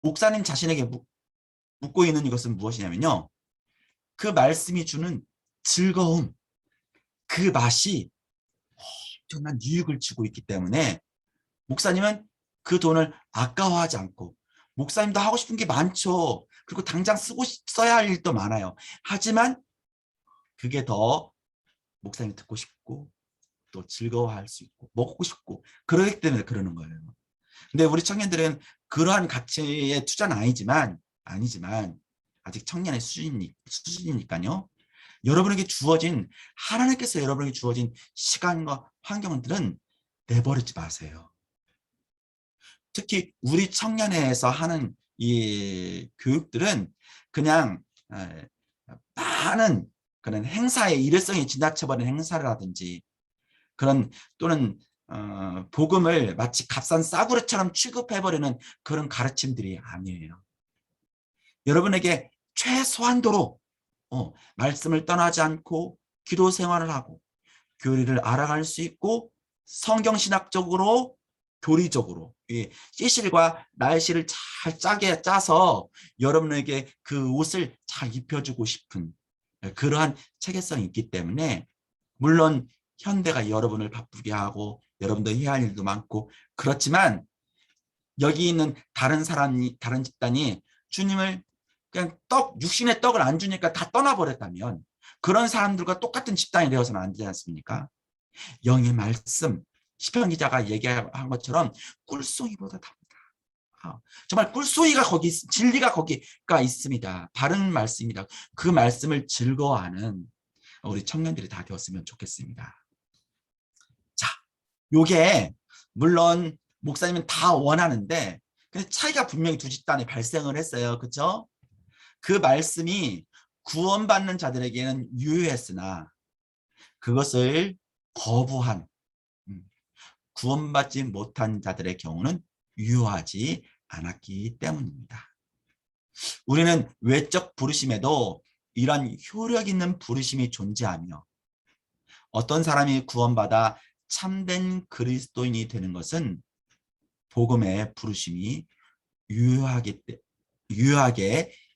목사님 자신에게 묻고 있는 이것은 무엇이냐면요. 그 말씀이 주는 즐거움, 그 맛이 엄청난 유익을 주고 있기 때문에 목사님은 그 돈을 아까워하지 않고, 목사님도 하고 싶은 게 많죠. 그리고 당장 써야 할 일도 많아요. 하지만 그게 더 목사님이 듣고 싶고 또 즐거워할 수 있고 먹고 싶고 그러기 때문에 그러는 거예요. 근데 우리 청년들은 그러한 가치의 투자는 아니지만 아직 청년의 수준이니까요. 여러분에게 주어진, 하나님께서 여러분에게 주어진 시간과 환경들은 내버리지 마세요. 특히 우리 청년회에서 하는 이 교육들은 그냥 많은 그런 행사의 일회성이 지나쳐버린 행사라든지 그런, 또는 복음을 마치 값싼 싸구려처럼 취급해버리는 그런 가르침들이 아니에요. 여러분에게 최소한도로 말씀을 떠나지 않고 기도 생활을 하고 교리를 알아갈 수 있고 성경신학적으로 교리적으로 시실과 날씨를 잘 짜게 짜서 여러분에게 그 옷을 잘 입혀주고 싶은 그러한 체계성이 있기 때문에, 물론 현대가 여러분을 바쁘게 하고 여러분도 해야 할 일도 많고 그렇지만, 여기 있는 다른 집단이 주님을 그냥 육신의 떡을 안 주니까 다 떠나버렸다면 그런 사람들과 똑같은 집단이 되어서는 안 되지 않습니까? 영의 말씀, 시편 기자가 얘기한 것처럼 꿀송이보다 답니다. 정말 꿀송이가 진리가 거기가 있습니다. 바른 말씀입니다. 그 말씀을 즐거워하는 우리 청년들이 다 되었으면 좋겠습니다. 자, 요게 물론 목사님은 다 원하는데 근데 차이가 분명히 두 집단에 발생을 했어요. 그렇죠? 그 말씀이 구원받는 자들에게는 유효했으나 그것을 거부한, 구원받지 못한 자들의 경우는 유효하지 않았기 때문입니다. 우리는 외적 부르심에도 이런 효력 있는 부르심이 존재하며, 어떤 사람이 구원받아 참된 그리스도인이 되는 것은 복음의 부르심이 유효하게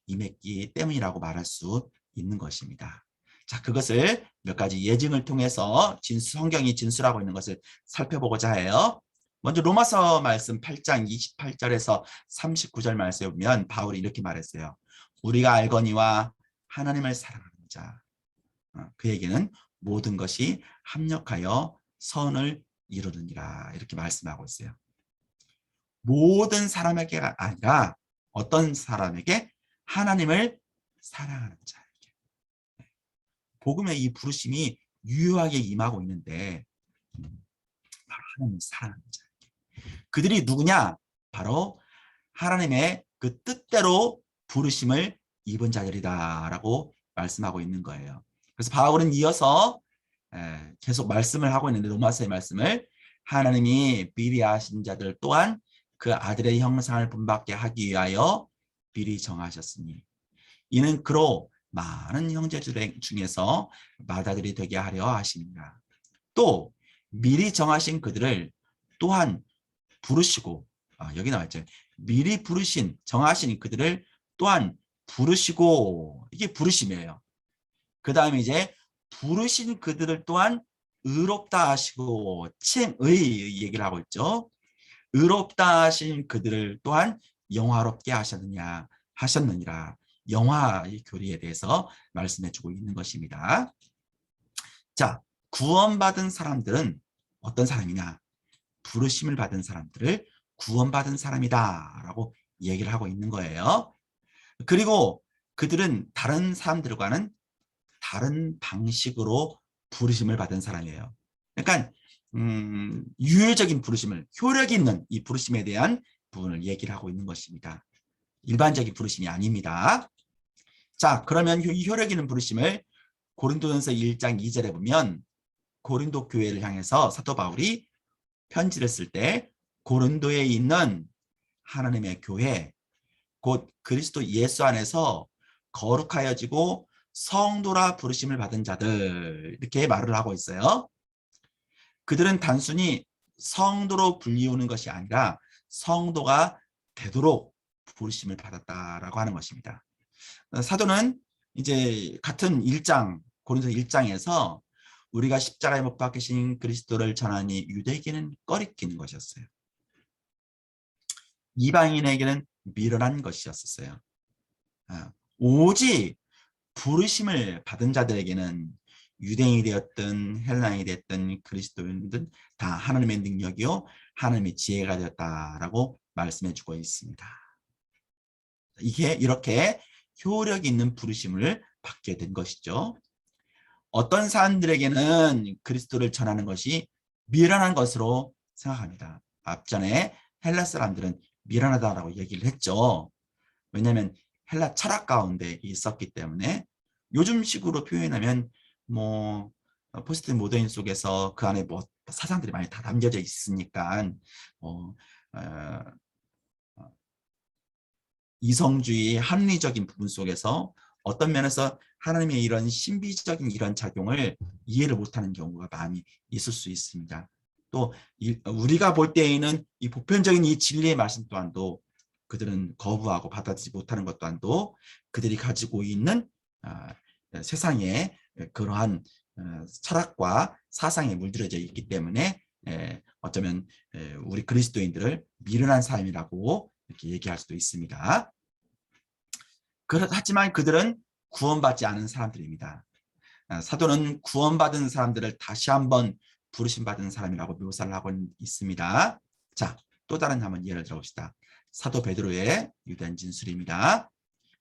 임했기 때문이라고 말할 수 있는 것입니다. 자, 그것을 몇 가지 예증을 통해서 성경이 진술하고 있는 것을 살펴보고자 해요. 먼저 로마서 말씀 8장 28절에서 39절 말씀에 보면 바울이 이렇게 말했어요. 우리가 알거니와 하나님을 사랑하는 자, 그에게는 모든 것이 합력하여 선을 이루느니라, 이렇게 말씀하고 있어요. 모든 사람에게가 아니라 어떤 사람에게? 하나님을 사랑하는 자에게. 복음의 이 부르심이 유효하게 임하고 있는데 바로 하나님을 사랑하는 자에게. 그들이 누구냐? 바로 하나님의 그 뜻대로 부르심을 입은 자들이다라고 말씀하고 있는 거예요. 그래서 바울은 이어서 계속 말씀을 하고 있는데, 로마서의 말씀을, 하나님이 미리 아신 자들 또한 그 아들의 형상을 본받게 하기 위하여 미리 정하셨으니 이는 그로 많은 형제들 중에서 맏아들이 되게 하려 하십니다. 또 미리 정하신 그들을 또한 부르시고, 여기 나와있죠. 미리 정하신 그들을 또한 부르시고, 이게 부르심이에요. 그 다음에 이제 부르신 그들을 또한 의롭다 하시고, 칭의 얘기를 하고 있죠. 의롭다 하신 그들을 또한 영화롭게 하셨느니라. 영화의 교리에 대해서 말씀해주고 있는 것입니다. 자, 구원받은 사람들은 어떤 사람이냐? 부르심을 받은 사람들을 구원받은 사람이다라고 얘기를 하고 있는 거예요. 그리고 그들은 다른 사람들과는 다른 방식으로 부르심을 받은 사람이에요. 그러니까 유효적인 부르심을, 효력이 있는 이 부르심에 대한 부분을 얘기를 하고 있는 것입니다. 일반적인 부르심이 아닙니다. 자, 그러면 이 효력 있는 부르심을 고린도전서 1장 2절에 보면 고린도 교회를 향해서 사도 바울이 편지를 쓸 때 고린도에 있는 하나님의 교회, 곧 그리스도 예수 안에서 거룩하여지고 성도라 부르심을 받은 자들, 이렇게 말을 하고 있어요. 그들은 단순히 성도로 불리우는 것이 아니라 성도가 되도록 부르심을 받았다라고 하는 것입니다. 사도는 이제 같은 1장, 고린도 1장에서 우리가 십자가에 못 박히신 그리스도를 전하니 유대인에게는 꺼리끼는 것이었어요. 이방인에게는 미련한 것이었어요. 오직 부르심을 받은 자들에게는 유대인이 되었든 헬라인이 되었든 그리스도인든 다 하나님의 능력이요 하나님의 지혜가 되었다라고 말씀해 주고 있습니다. 이게 이렇게 효력 있는 부르심을 받게 된 것이죠. 어떤 사람들에게는 그리스도를 전하는 것이 미련한 것으로 생각합니다. 앞전에 헬라 사람들은 미련하다라고 얘기를 했죠. 왜냐하면 헬라 철학 가운데 있었기 때문에 요즘식으로 표현하면 뭐 포스트 모더인 속에서 그 안에 뭐 사상들이 많이 다 담겨져 있으니까 이성주의 합리적인 부분 속에서 어떤 면에서 하나님의 이런 신비적인 이런 작용을 이해를 못하는 경우가 많이 있을 수 있습니다. 또 우리가 볼 때에는 이 보편적인 이 진리의 말씀 또한도 그들은 거부하고 받아들이지 못하는 것 또한도 그들이 가지고 있는 세상에 그러한 철학과 사상에 물들여져 있기 때문에 어쩌면 우리 그리스도인들을 미련한 사람이라고 이렇게 얘기할 수도 있습니다. 하지만 그들은 구원받지 않은 사람들입니다. 사도는 구원받은 사람들을 다시 한번 부르심받은 사람이라고 묘사를 하고 있습니다. 자, 또 다른 한번 예를 들어봅시다. 사도 베드로의 유대인 진술입니다.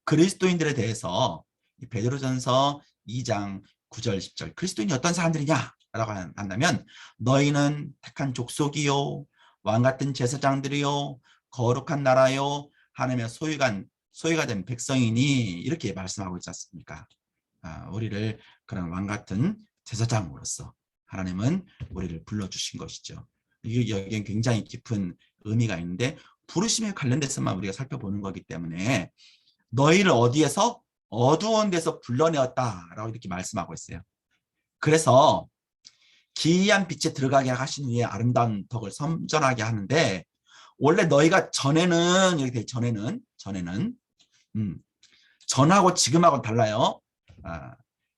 그리스도인들에 대해서 베드로전서 2장 9절 10절 그리스도인이 어떤 사람들이냐 라고 한다면 너희는 택한 족속이요 왕 같은 제사장들이요 거룩한 나라요 하나님의 소유가 된 백성이니 이렇게 말씀하고 있지 않습니까? 우리를 그런 왕 같은 제사장으로서 하나님은 우리를 불러주신 것이죠. 여기에 굉장히 깊은 의미가 있는데 부르심에 관련돼서만 우리가 살펴보는 거기 때문에 너희를 어디에서 어두운 데서 불러내었다라고 이렇게 말씀하고 있어요. 그래서 기이한 빛에 들어가게 하신 후에 아름다운 덕을 선전하게 하는데 원래 너희가 전에는 이렇게 돼, 전에는 전하고 지금하고는 달라요.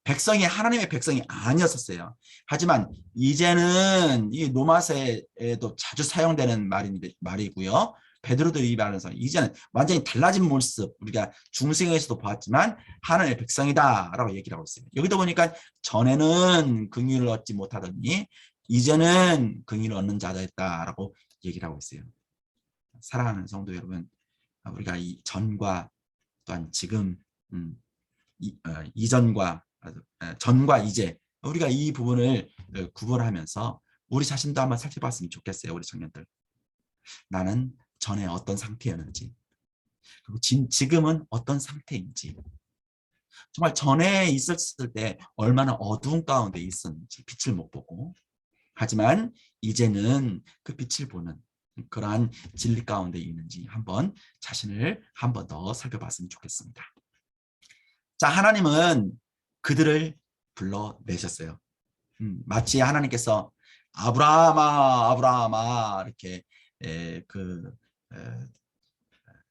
백성이 하나님의 백성이 아니었었어요. 하지만 이제는 이 로마서에도 자주 사용되는 말이고요. 베드로도 이 말에서 이제는 완전히 달라진 모습 우리가 중생에서도 보았지만 하나님의 백성이다라고 얘기를 하고 있어요. 여기도 보니까 전에는 긍휼을 얻지 못하더니 이제는 긍휼을 얻는 자가 됐다라고 얘기를 하고 있어요. 사랑하는 성도 여러분, 우리가 이 전과 또한 지금 이전과 전과 이제 우리가 이 부분을 구분하면서 우리 자신도 한번 살펴봤으면 좋겠어요. 우리 청년들. 나는 전에 어떤 상태였는지 그리고 지금은 어떤 상태인지 정말 전에 있었을 때 얼마나 어두운 가운데 있었는지 빛을 못 보고 하지만 이제는 그 빛을 보는 그러한 진리 가운데 있는지 한번 자신을 한 번 더 살펴봤으면 좋겠습니다. 자, 하나님은 그들을 불러내셨어요. 마치 하나님께서 아브라함아 아브라함아 이렇게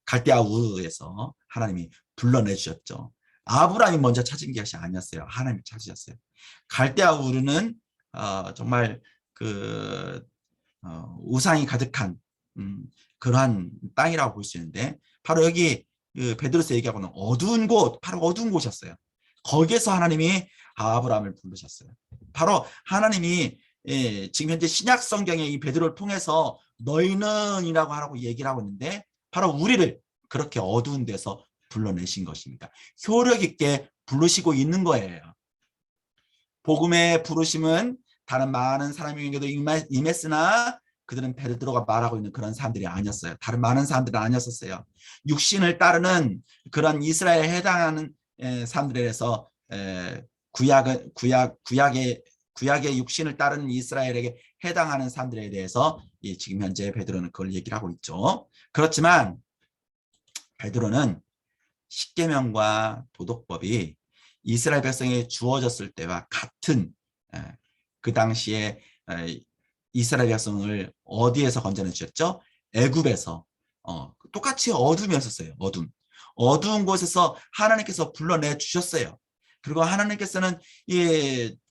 갈대아 우르에서 하나님이 불러내 주셨죠. 아브라함이 먼저 찾은 것이 아니었어요. 하나님이 찾으셨어요. 갈대아 우르는 정말 우상이 가득한 그러한 땅이라고 볼 수 있는데 바로 여기 베드로서 얘기하고는 어두운 곳, 바로 어두운 곳이었어요. 거기에서 하나님이 아브라함을 부르셨어요. 바로 하나님이 지금 현재 신약 성경의 이 베드로를 통해서 너희는이라고 하라고 얘기를 하고 있는데 바로 우리를 그렇게 어두운 데서 불러내신 것입니다. 효력 있게 부르시고 있는 거예요. 복음의 부르심은 다른 많은 사람에게도 임했으나 그들은 베드로가 말하고 있는 그런 사람들이 아니었어요. 다른 많은 사람들은 아니었었어요. 육신을 따르는 그런 이스라엘에 해당하는 사람들에 대해서 구약의 육신을 따르는 이스라엘에게 해당하는 사람들에 대해서 지금 현재 베드로는 그걸 얘기를 하고 있죠. 그렇지만 베드로는 십계명과 도덕법이 이스라엘 백성에 주어졌을 때와 같은 그 당시에 이스라엘 백성을 어디에서 건져내 주셨죠? 애굽에서 똑같이 어둠이었었어요. 어두운 곳에서 하나님께서 불러내 주셨어요. 그리고 하나님께서는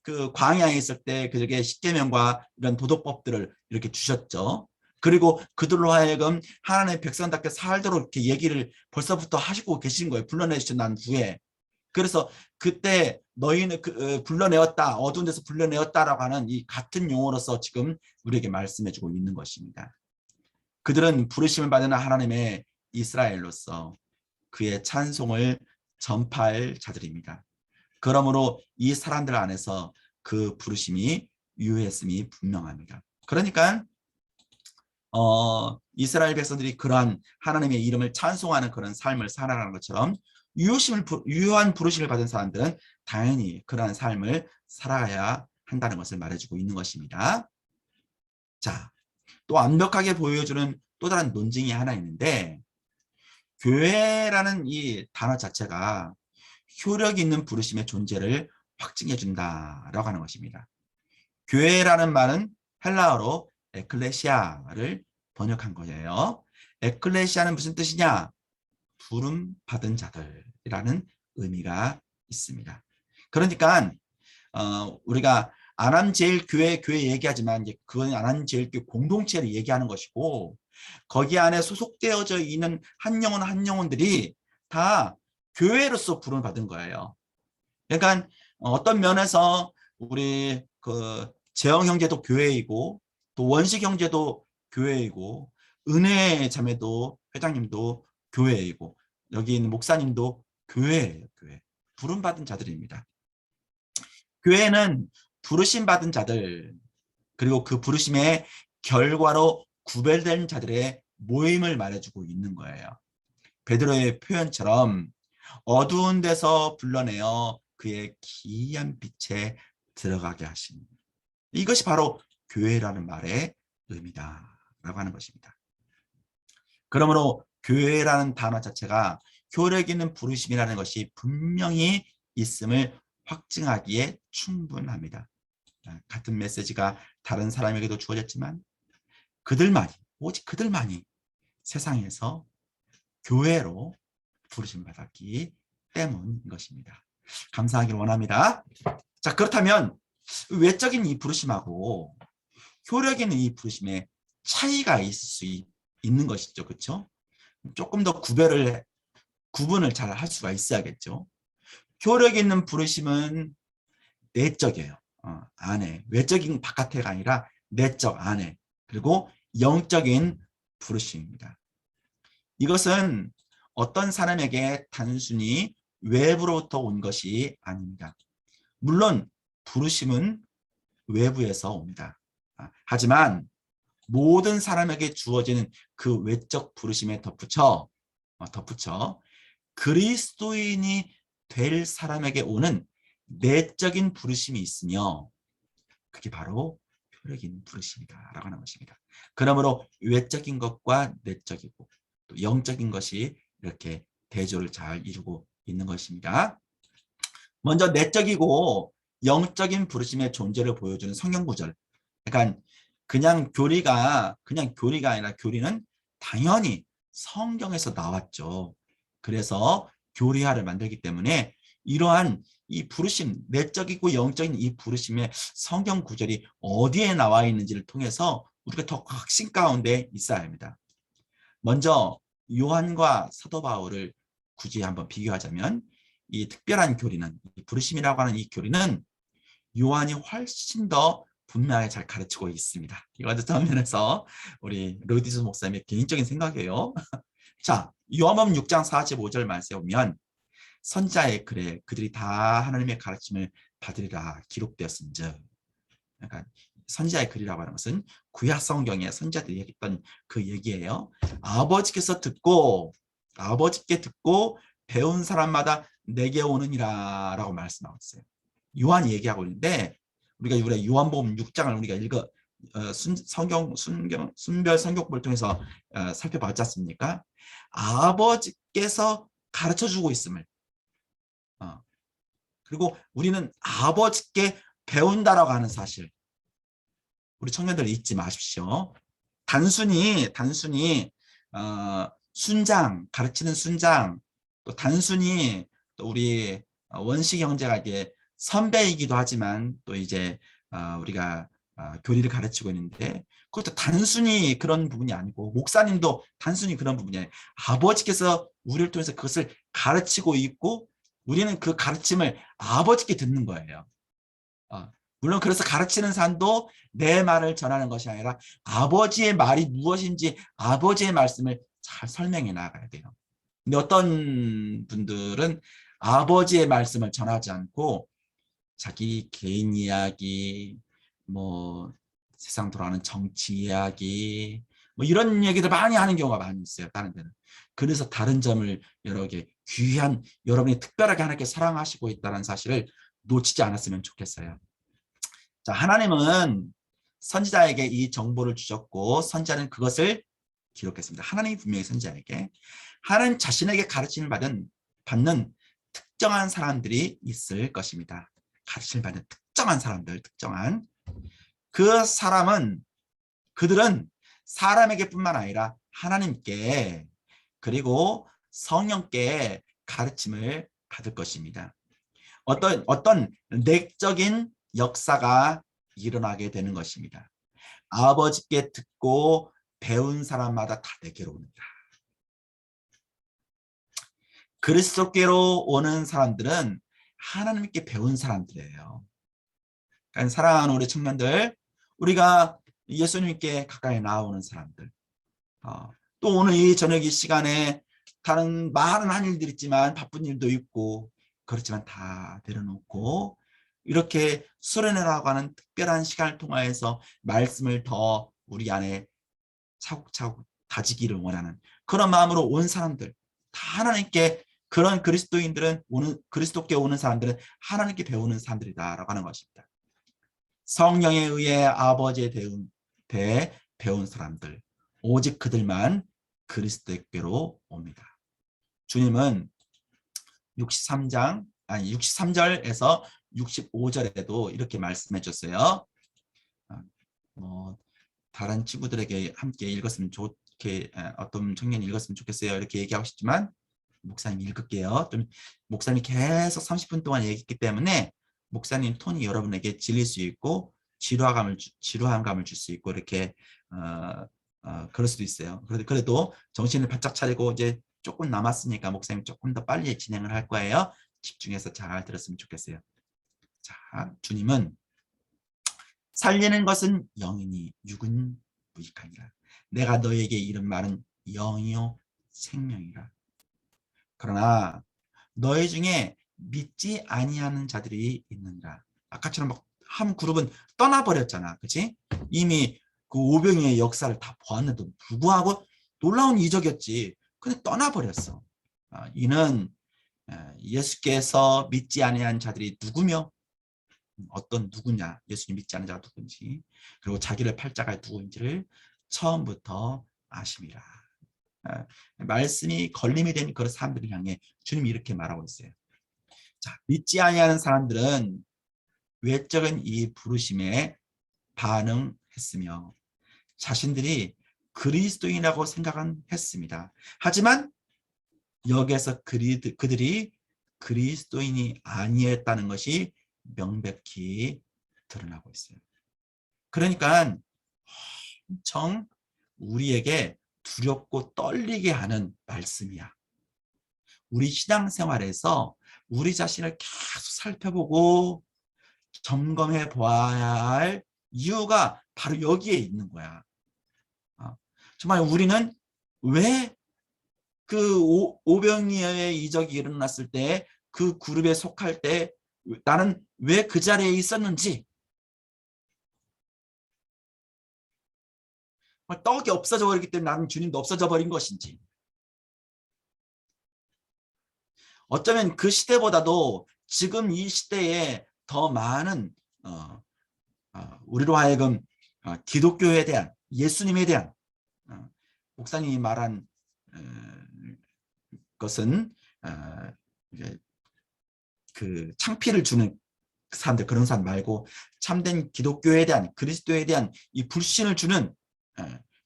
그 광야에 있을 때 그에게 십계명과 이런 도덕법들을 이렇게 주셨죠. 그리고 그들로 하여금 하나님의 백성답게 살도록 이렇게 얘기를 벌써부터 하시고 계신 거예요. 불러내 주신 난 후에. 그래서 그때 너희는 불러내었다, 어두운 데서 불러내었다라고 하는 이 같은 용어로서 지금 우리에게 말씀해주고 있는 것입니다. 그들은 부르심을 받은 하나님의 이스라엘로서 그의 찬송을 전파할 자들입니다. 그러므로 이 사람들 안에서 그 부르심이 유효했음이 분명합니다. 그러니까 이스라엘 백성들이 그러한 하나님의 이름을 찬송하는 그런 삶을 살아가는 것처럼 유효한 부르심을 받은 사람들은 당연히 그러한 삶을 살아가야 한다는 것을 말해주고 있는 것입니다. 자, 또 완벽하게 보여주는 또 다른 논증이 하나 있는데, 교회라는 이 단어 자체가 효력 있는 부르심의 존재를 확증해 준다라고 하는 것입니다. 교회라는 말은 헬라어로 에클레시아를 번역한 거예요. 에클레시아는 무슨 뜻이냐? 부름 받은 자들이라는 의미가 있습니다. 그러니까 우리가 안암제일교회 얘기하지만 이제 그건 안암제일교회 공동체를 얘기하는 것이고, 거기 안에 소속되어져 있는 한 영혼들이 다 교회로서 부름을 받은 거예요. 그러니까 어떤 면에서 우리 그 재영 형제도 교회이고, 또 원식 형제도 교회이고, 은혜 자매도 회장님도 교회이고, 여기 있는 목사님도 교회예요. 교회. 부름 받은 자들입니다. 교회는 부르심 받은 자들, 그리고 그 부르심의 결과로 구별된 자들의 모임을 말해주고 있는 거예요. 베드로의 표현처럼 어두운 데서 불러내어 그의 기이한 빛에 들어가게 하신, 이것이 바로 교회라는 말의 의미다라고 하는 것입니다. 그러므로 교회라는 단어 자체가 효력 있는 부르심이라는 것이 분명히 있음을 확증하기에 충분합니다. 같은 메시지가 다른 사람에게도 주어졌지만 오직 그들만이 세상에서 교회로 부르심 받았기 때문인 것입니다. 감사하길 원합니다. 자, 그렇다면 외적인 이 부르심하고 효력 있는 이 부르심에 차이가 있을 수 있는 것이죠. 그렇죠? 조금 더 구분을 잘 할 수가 있어야겠죠. 효력 있는 부르심은 내적이에요. 안에. 외적인 바깥에가 아니라 내적 안에. 그리고 영적인 부르심입니다. 이것은 어떤 사람에게 단순히 외부로부터 온 것이 아닙니다. 물론 부르심은 외부에서 옵니다. 하지만 모든 사람에게 주어지는 그 외적 부르심에 덧붙여 그리스도인이 될 사람에게 오는 내적인 부르심이 있으며, 그게 바로 효력인 부르심이다라고 하는 것입니다. 그러므로 외적인 것과 내적이고 또 영적인 것이 이렇게 대조를 잘 이루고 있는 것입니다. 먼저 내적이고 영적인 부르심의 존재를 보여주는 성경 구절. 그러니까 그냥 교리가 아니라 교리는 당연히 성경에서 나왔죠. 그래서 교리화를 만들기 때문에 이러한 이 부르심, 내적이고 영적인 이 부르심의 성경 구절이 어디에 나와 있는지를 통해서 우리가 더 확신 가운데 있어야 합니다. 먼저 요한과 사도 바울을 굳이 한번 비교하자면, 이 특별한 교리는, 이 부르심이라고 하는 이 교리는 요한이 훨씬 더 분명하게 잘 가르치고 있습니다. 이거 어떤 면에서 우리 로디스 목사님의 개인적인 생각이에요. 자, 요한복음 6장 45절 말씀에 보면 선지자의 글에 그들이 다 하나님의 가르침을 받으리라 기록되었은즉, 그러니까 선지자의 글이라고 하는 것은 구약 성경에 선지자들이 얘기했던 그 얘기예요. 아버지께 듣고 배운 사람마다 내게 오느니라 라고 말씀하고 있어요. 요한이 얘기하고 있는데, 우리가 요한복음 6장을 우리가 순별 성경법을 통해서 살펴봤지 않습니까? 아버지께서 가르쳐주고 있음을, 그리고 우리는 아버지께 배운다라고 하는 사실, 우리 청년들 잊지 마십시오. 단순히 순장, 가르치는 순장, 또 단순히 또 우리 원시 형제가 이게 선배이기도 하지만 또 이제 우리가 교리를 가르치고 있는데 그것도 단순히 그런 부분이 아니고 목사님도 단순히 그런 부분이 아니에요. 아버지께서 우리를 통해서 그것을 가르치고 있고 우리는 그 가르침을 아버지께 듣는 거예요. 물론 그래서 가르치는 사람도 내 말을 전하는 것이 아니라 아버지의 말이 무엇인지 아버지의 말씀을 잘 설명해 나가야 돼요. 근데 어떤 분들은 아버지의 말씀을 전하지 않고 자기 개인 이야기, 뭐 세상 돌아가는 정치 이야기, 뭐 이런 얘기들 많이 하는 경우가 많이 있어요. 다른 데는. 그래서 다른 점을 여러 개 귀한 여러분이 특별하게 하나님께 사랑하시고 있다는 사실을 놓치지 않았으면 좋겠어요. 자, 하나님은 선지자에게 이 정보를 주셨고 선지자는 그것을 기록했습니다. 하나님이 분명히 선지자에게 하나님 자신에게 가르침을 받는 특정한 사람들이 있을 것입니다. 가르침을 받는 특정한 사람들, 특정한 그 사람은 그들은 사람에게 뿐만 아니라 하나님께 그리고 성령께 가르침을 받을 것입니다. 어떤 내적인 역사가 일어나게 되는 것입니다. 아버지께 듣고 배운 사람마다 다 내게로 옵니다. 그리스도께로 오는 사람들은 하나님께 배운 사람들이에요. 그러니까 사랑하는 우리 청년들, 우리가 예수님께 가까이 나오는 사람들, 또 오늘 이 저녁 이 시간에 다른 많은 한 일들이 있지만 바쁜 일도 있고 그렇지만 다 내려놓고 이렇게 수련회라고 하는 특별한 시간을 통하여서 말씀을 더 우리 안에 차곡차곡 다지기를 원하는 그런 마음으로 온 사람들, 다 하나님께 그런 그리스도께 오는 사람들은 하나님께 배우는 사람들이다라고 하는 것입니다. 성령에 의해 아버지의 배운 사람들, 오직 그들만 그리스도께로 옵니다. 주님은 63절에서 65절에도 이렇게 말씀해 줬어요. 다른 친구들에게 함께 읽었으면 좋게, 어떤 청년이 읽었으면 좋겠어요. 이렇게 얘기하고 싶지만 목사님 읽을게요. 좀 목사님이 계속 30분 동안 얘기했기 때문에 목사님 톤이 여러분에게 질릴 수 있고 지루함감을 줄 수 있고 이렇게 그럴 수도 있어요. 그래도 정신을 바짝 차리고 이제 조금 남았으니까 목사님 조금 더 빨리 진행을 할 거예요. 집중해서 잘 들었으면 좋겠어요. 자, 주님은 살리는 것은 영이니 육은 무익하니라. 내가 너에게 이런 말은 영이요 생명이라. 그러나 너희 중에 믿지 아니하는 자들이 있는가. 아까처럼 막 한 그룹은 떠나버렸잖아. 그치? 이미 그 오병이의 역사를 다 보았는데도 불구하고 놀라운 이적이었지. 근데 떠나버렸어. 이는 예수께서 믿지 아니한 자들이 누구며 어떤 누구냐, 예수님 믿지 않는 자가 누군지, 그리고 자기를 팔 자가 누구인지를 처음부터 아심이라. 말씀이 걸림이 된 그런 사람들을 향해 주님이 이렇게 말하고 있어요. 자, 믿지 아니하는 사람들은 외적인 이 부르심에 반응했으며 자신들이 그리스도인이라고 생각했습니다. 하지만 여기에서 그들이 그리스도인이 아니었다는 것이 명백히 드러나고 있어요. 그러니까 엄청 우리에게 두렵고 떨리게 하는 말씀이야. 우리 신앙생활에서 우리 자신을 계속 살펴보고 점검해 보아야 할 이유가 바로 여기에 있는 거야. 정말 우리는 왜 그 오병이어의 이적이 일어났을 때 그 그룹에 속할 때 나는 왜 그 자리에 있었는지, 떡이 없어져 버리기 때문에 나는 주님도 없어져 버린 것인지, 어쩌면 그 시대보다도 지금 이 시대에 더 많은 우리로 하여금 기독교에 대한, 예수님에 대한 목사님이 말한 것은 그 창피를 주는 사람들, 그런 사람 말고 참된 기독교에 대한, 그리스도에 대한 이 불신을 주는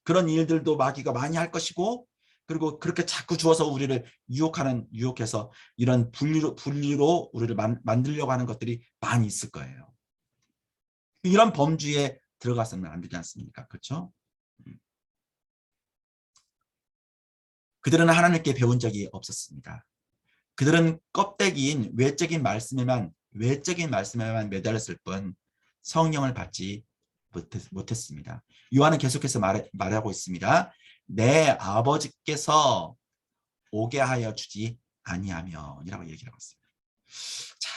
그런 일들도 마귀가 많이 할 것이고, 그리고 그렇게 자꾸 주어서 우리를 유혹해서 이런 분리로 우리를 만들려고 하는 것들이 많이 있을 거예요. 이런 범주에 들어가서는 안 되지 않습니까? 그렇죠? 그들은 하나님께 배운 적이 없었습니다. 그들은 껍데기인 외적인 말씀에만 매달렸을 뿐 성령을 받지 못했습니다. 요한은 계속해서 말하고 있습니다. 내 아버지께서 오게 하여 주지 아니하면이라고 얘기하고 있습니다. 자,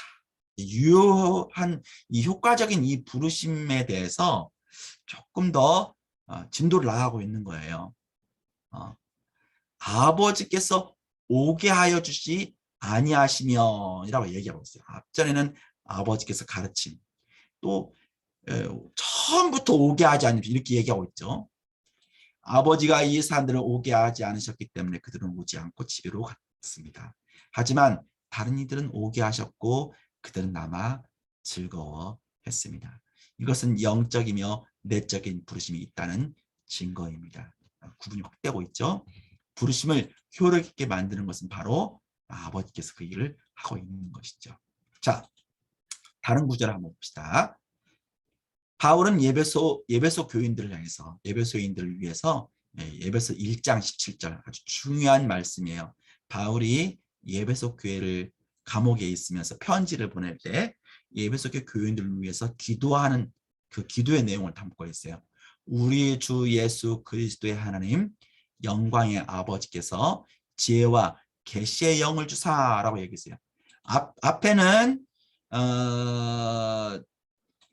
유효한 이 효과적인 이 부르심에 대해서 조금 더 진도를 나가고 있는 거예요. 아버지께서 오게 하여 주지 아니하시면이라고 얘기하고 있어요. 앞전에는 아버지께서 가르침, 또 처음부터 오게 하지 않으면 이렇게 얘기하고 있죠. 아버지가 이 사람들을 오게 하지 않으셨기 때문에 그들은 오지 않고 집으로 갔습니다. 하지만 다른 이들은 오게 하셨고 그들은 남아 즐거워했습니다. 이것은 영적이며 내적인 부르심이 있다는 증거입니다. 구분이 확 되고 있죠. 부르심을 효력 있게 만드는 것은 바로 아버지께서 그 일을 하고 있는 것이죠. 자, 다른 구절을 한번 봅시다. 바울은 예배소 교인들을 향해서 예배소인들을 위해서 예배소 1장 17절 아주 중요한 말씀이에요. 바울이 예배소 교회를 감옥에 있으면서 편지를 보낼 때 예배소 교인들을 위해서 기도하는 그 기도의 내용을 담고 있어요. 우리 주 예수 그리스도의 하나님 영광의 아버지께서 지혜와 계시의 영을 주사라고 얘기했어요. 앞에는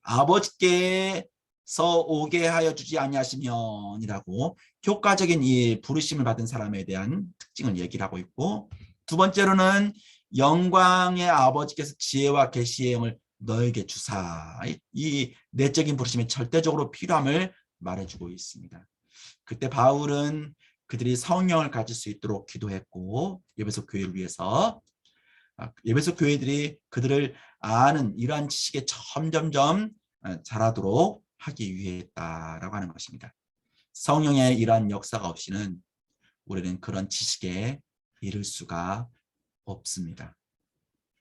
아버지께서 오게 하여 주지 아니하시면이라고 효과적인 이 부르심을 받은 사람에 대한 특징을 얘기를 하고 있고, 두 번째로는 영광의 아버지께서 지혜와 계시의 영을 너에게 주사, 이 내적인 부르심이 절대적으로 필요함을 말해주고 있습니다. 그때 바울은 그들이 성령을 가질 수 있도록 기도했고, 예배소 교회를 위해서 예배소 교회들이 그들을 아는 이러한 지식에 점점점 자라도록 하기 위해 했다라고 하는 것입니다. 성령의 이러한 역사가 없이는 우리는 그런 지식에 이를 수가 없습니다.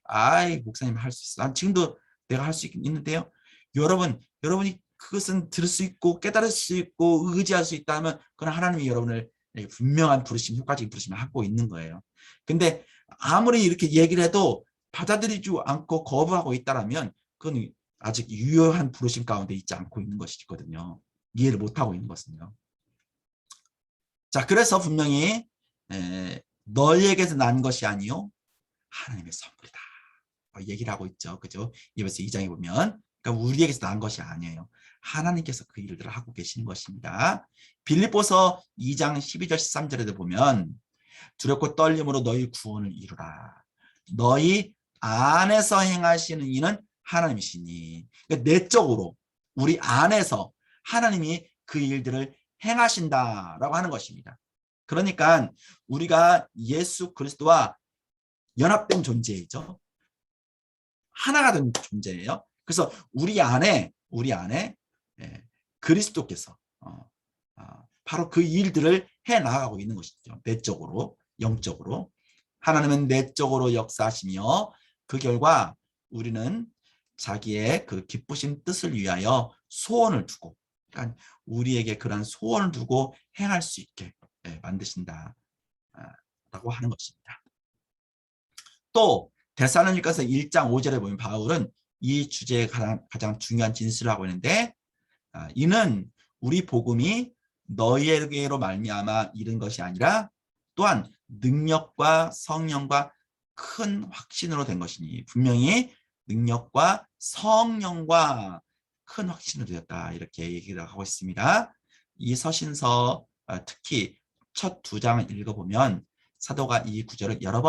아이, 목사님 할 수 있어. 난 지금도 내가 할 수 있는데요. 여러분이 그것은 들을 수 있고 깨달을 수 있고 의지할 수 있다면 그건 하나님이 여러분을 분명한 부르심, 효과적인 부르심을 하고 있는 거예요. 근데 아무리 이렇게 얘기를 해도 받아들이지 않고 거부하고 있다라면 그건 아직 유효한 부르심 가운데 있지 않고 있는 것이거든요. 이해를 못하고 있는 것은요. 자, 그래서 분명히 너희에게서 난 것이 아니요 하나님의 선물이다 얘기를 하고 있죠. 그죠? 이에서 2장에 보면 그러니까 우리에게서 난 것이 아니에요. 하나님께서 그 일들을 하고 계시는 것입니다. 빌립보서 2장 12절 13절에도 보면 두렵고 떨림으로 너희 구원을 이루라. 너희 안에서 행하시는 이는 하나님이시니. 그러니까 내적으로 우리 안에서 하나님이 그 일들을 행하신다라고 하는 것입니다. 그러니까 우리가 예수 그리스도와 연합된 존재이죠. 하나가 된 존재예요. 그래서 우리 안에 그리스도께서 바로 그 일들을 해 나가고 있는 것이죠. 내적으로, 영적으로. 하나님은 내적으로 역사하시며 그 결과 우리는 자기의 그 기쁘신 뜻을 위하여 소원을 두고, 그러니까 우리에게 그런 소원을 두고 행할 수 있게 만드신다라고 하는 것입니다. 또 데살로니가서 1장 5절에 보면 바울은 이 주제에 가장 중요한 진술을 하고 있는데, 이는 우리 복음이 너희에게로 말미암아 이른 것이 아니라 또한 능력과 성령과 큰 확신으로 된 것이니. 분명히 능력과 성령과 큰 확신으로 되었다 이렇게 얘기를 하고 있습니다. 이 서신서 특히 첫 2장을 읽어보면 사도가 이 구절을 여러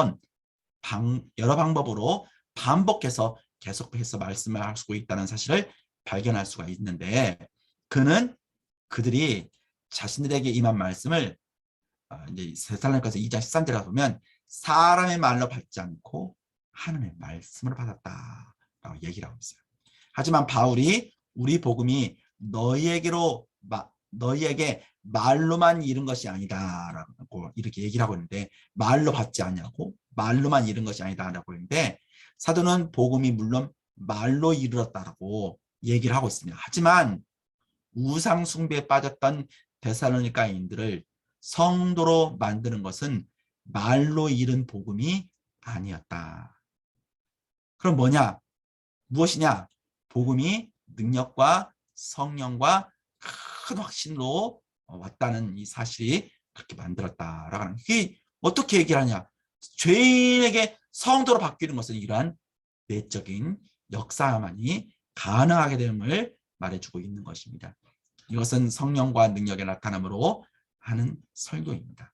방법으로 반복해서 계속해서 말씀을 하고 있다는 사실을 발견할 수가 있는데, 그들이 자신들에게 임한 말씀을 이제 데살로니가서 2장 13절에 보면 사람의 말로 받지 않고 하나님의 말씀으로 받았다라고 얘기를 하고 있어요. 하지만 바울이 우리 복음이 너희에게 말로만 이룬 것이 아니다라고 이렇게 얘기를 하고 있는데, 말로 받지 않냐고, 말로만 이룬 것이 아니다라고 했는데, 사도는 복음이 물론 말로 이르렀다라고 얘기를 하고 있습니다. 하지만 우상 숭배에 빠졌던 데살로니가인들을 성도로 만드는 것은 말로 이룬 복음이 아니었다. 그럼 뭐냐? 무엇이냐? 복음이 능력과 성령과 큰 확신으로 왔다는 이 사실이 그렇게 만들었다라고 하는, 이게 어떻게 얘기를 하냐? 죄인에게 성도로 바뀌는 것은 이러한 내적인 역사만이 가능하게 됨을 말해주고 있는 것입니다. 이것은 성령과 능력의 나타남으로 하는 설교입니다.